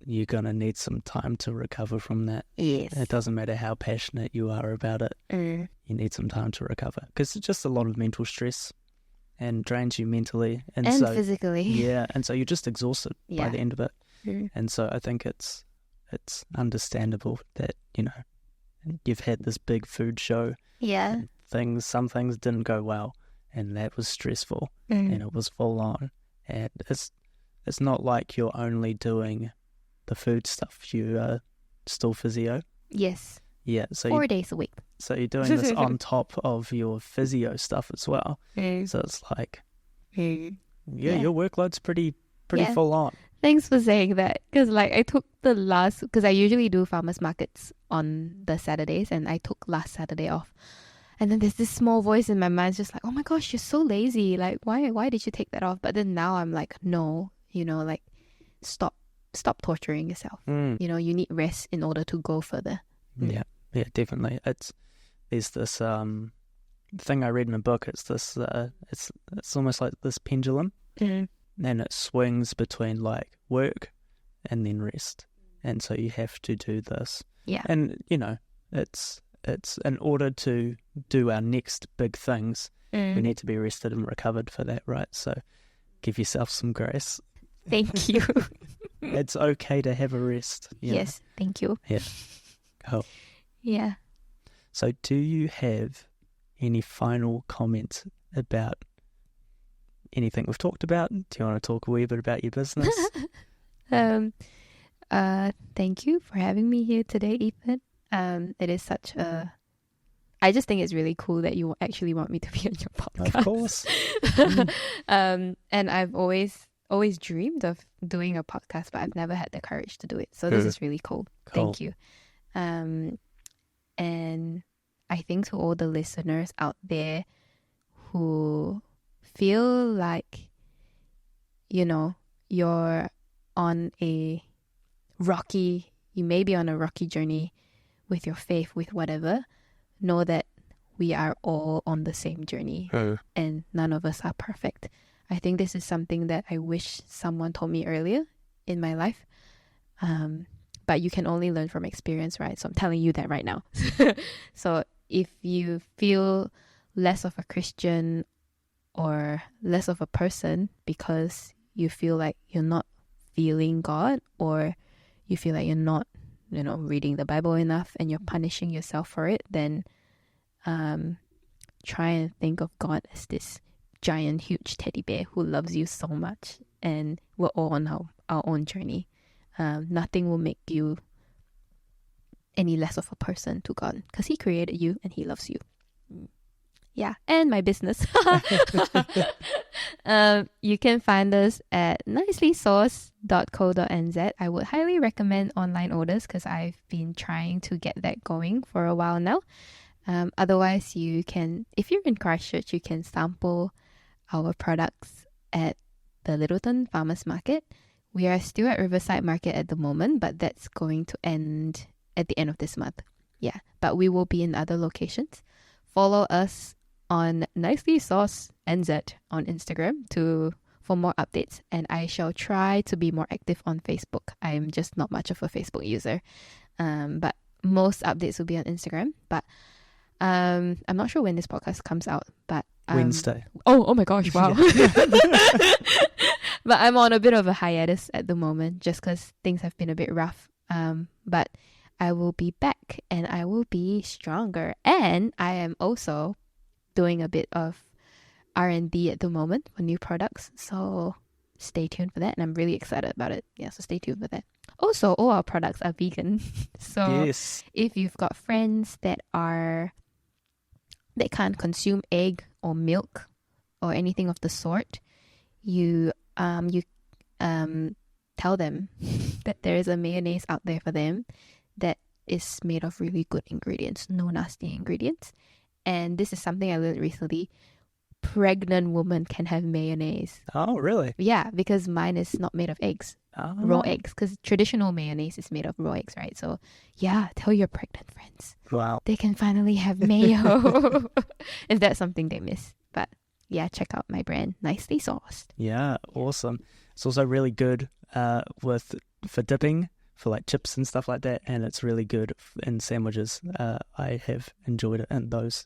you're gonna need some time to recover from that. Yes. It doesn't matter how passionate you are about it. Mm. You need some time to recover because it's just a lot of mental stress and drains you mentally, and so physically. yeah, and so you're just exhausted by Yeah. the end of it. Mm. And so I think it's understandable that, you know, you've had this big food show. Yeah. And some things didn't go well, and that was stressful, and it was full on. And it's not like you're only doing the food stuff. You are still physio. Yes. Yeah. So 4 days a week. so you're doing this on top of your physio stuff as well. So it's like, yeah, your workload's pretty Yeah. full on. Thanks for saying that, because like I took because I usually do farmers markets on the Saturdays, and I took last Saturday off. And then there's this small voice in my mind just like, oh my gosh, you're so lazy. Like, why did you take that off? But then now I'm like, no, you know, like stop torturing yourself. You know, you need rest in order to go further. Yeah, definitely. There's this thing I read in a book. It's this it's almost like this pendulum, and it swings between like work and then rest. And so you have to do this. Yeah. And you know, it's in order to do our next big things, we need to be rested and recovered for that, right? So give yourself some grace. Thank you. It's okay to have a rest. Yes, thank you. Yeah. Cool. Yeah. So do you have any final comments about anything we've talked about? Do you want to talk a wee bit about your business? Thank you for having me here today, Ethan. It is such a... I just think it's really cool that you actually want me to be on your podcast. Of course. And I've always dreamed of doing a podcast, but I've never had the courage to do it. So this is really cool. Thank you. And I think to all the listeners out there who feel like, you know, you may be on a rocky journey with your faith, with whatever, know that we are all on the same journey and none of us are perfect. I think this is something that I wish someone told me earlier in my life. But you can only learn from experience, right? So I'm telling you that right now. So if you feel less of a Christian or less of a person because you feel like you're not feeling God, or you feel like you're not, you know, reading the Bible enough and you're punishing yourself for it, then try and think of God as this giant, huge teddy bear who loves you so much, and we're all on our own journey. Nothing will make you any less of a person to God, because He created you and He loves you. Yeah, and my business. You can find us at nicelysourced.co.nz. I would highly recommend online orders because I've been trying to get that going for a while now. Otherwise, you can, if you're in Christchurch, you can sample our products at the Littleton Farmers Market. We are still at Riverside Market at the moment, but that's going to end at the end of this month. Yeah, but we will be in other locations. Follow us on Nicely Sauce NZ on Instagram for more updates, and I shall try to be more active on Facebook. I'm just not much of a Facebook user, but most updates will be on Instagram. But I'm not sure when this podcast comes out, but Wednesday. Oh my gosh! Wow. But I'm on a bit of a hiatus at the moment, just because things have been a bit rough. But I will be back, and I will be stronger. And I am also doing a bit of R&D at the moment for new products. So stay tuned for that. And I'm really excited about it. Yeah, so stay tuned for that. Also, all our products are vegan. So yes. If you've got friends that can't consume egg or milk or anything of the sort, you tell them that there is a mayonnaise out there for them that is made of really good ingredients, no nasty ingredients. And this is something I learned recently. pregnant women can have mayonnaise. Oh, really? Yeah, because mine is not made of eggs, raw eggs, because traditional mayonnaise is made of raw eggs, right? So yeah, tell your pregnant friends. Wow. They can finally have mayo if that's something they miss. But yeah, check out my brand, Nicely Sauced. Yeah, awesome. It's also really good for dipping, for like chips and stuff like that, and it's really good in sandwiches. I have enjoyed it in those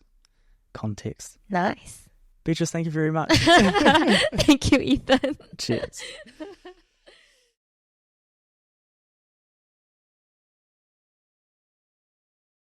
contexts. Nice. Beatrice, thank you very much. Thank you, Ethan. Cheers.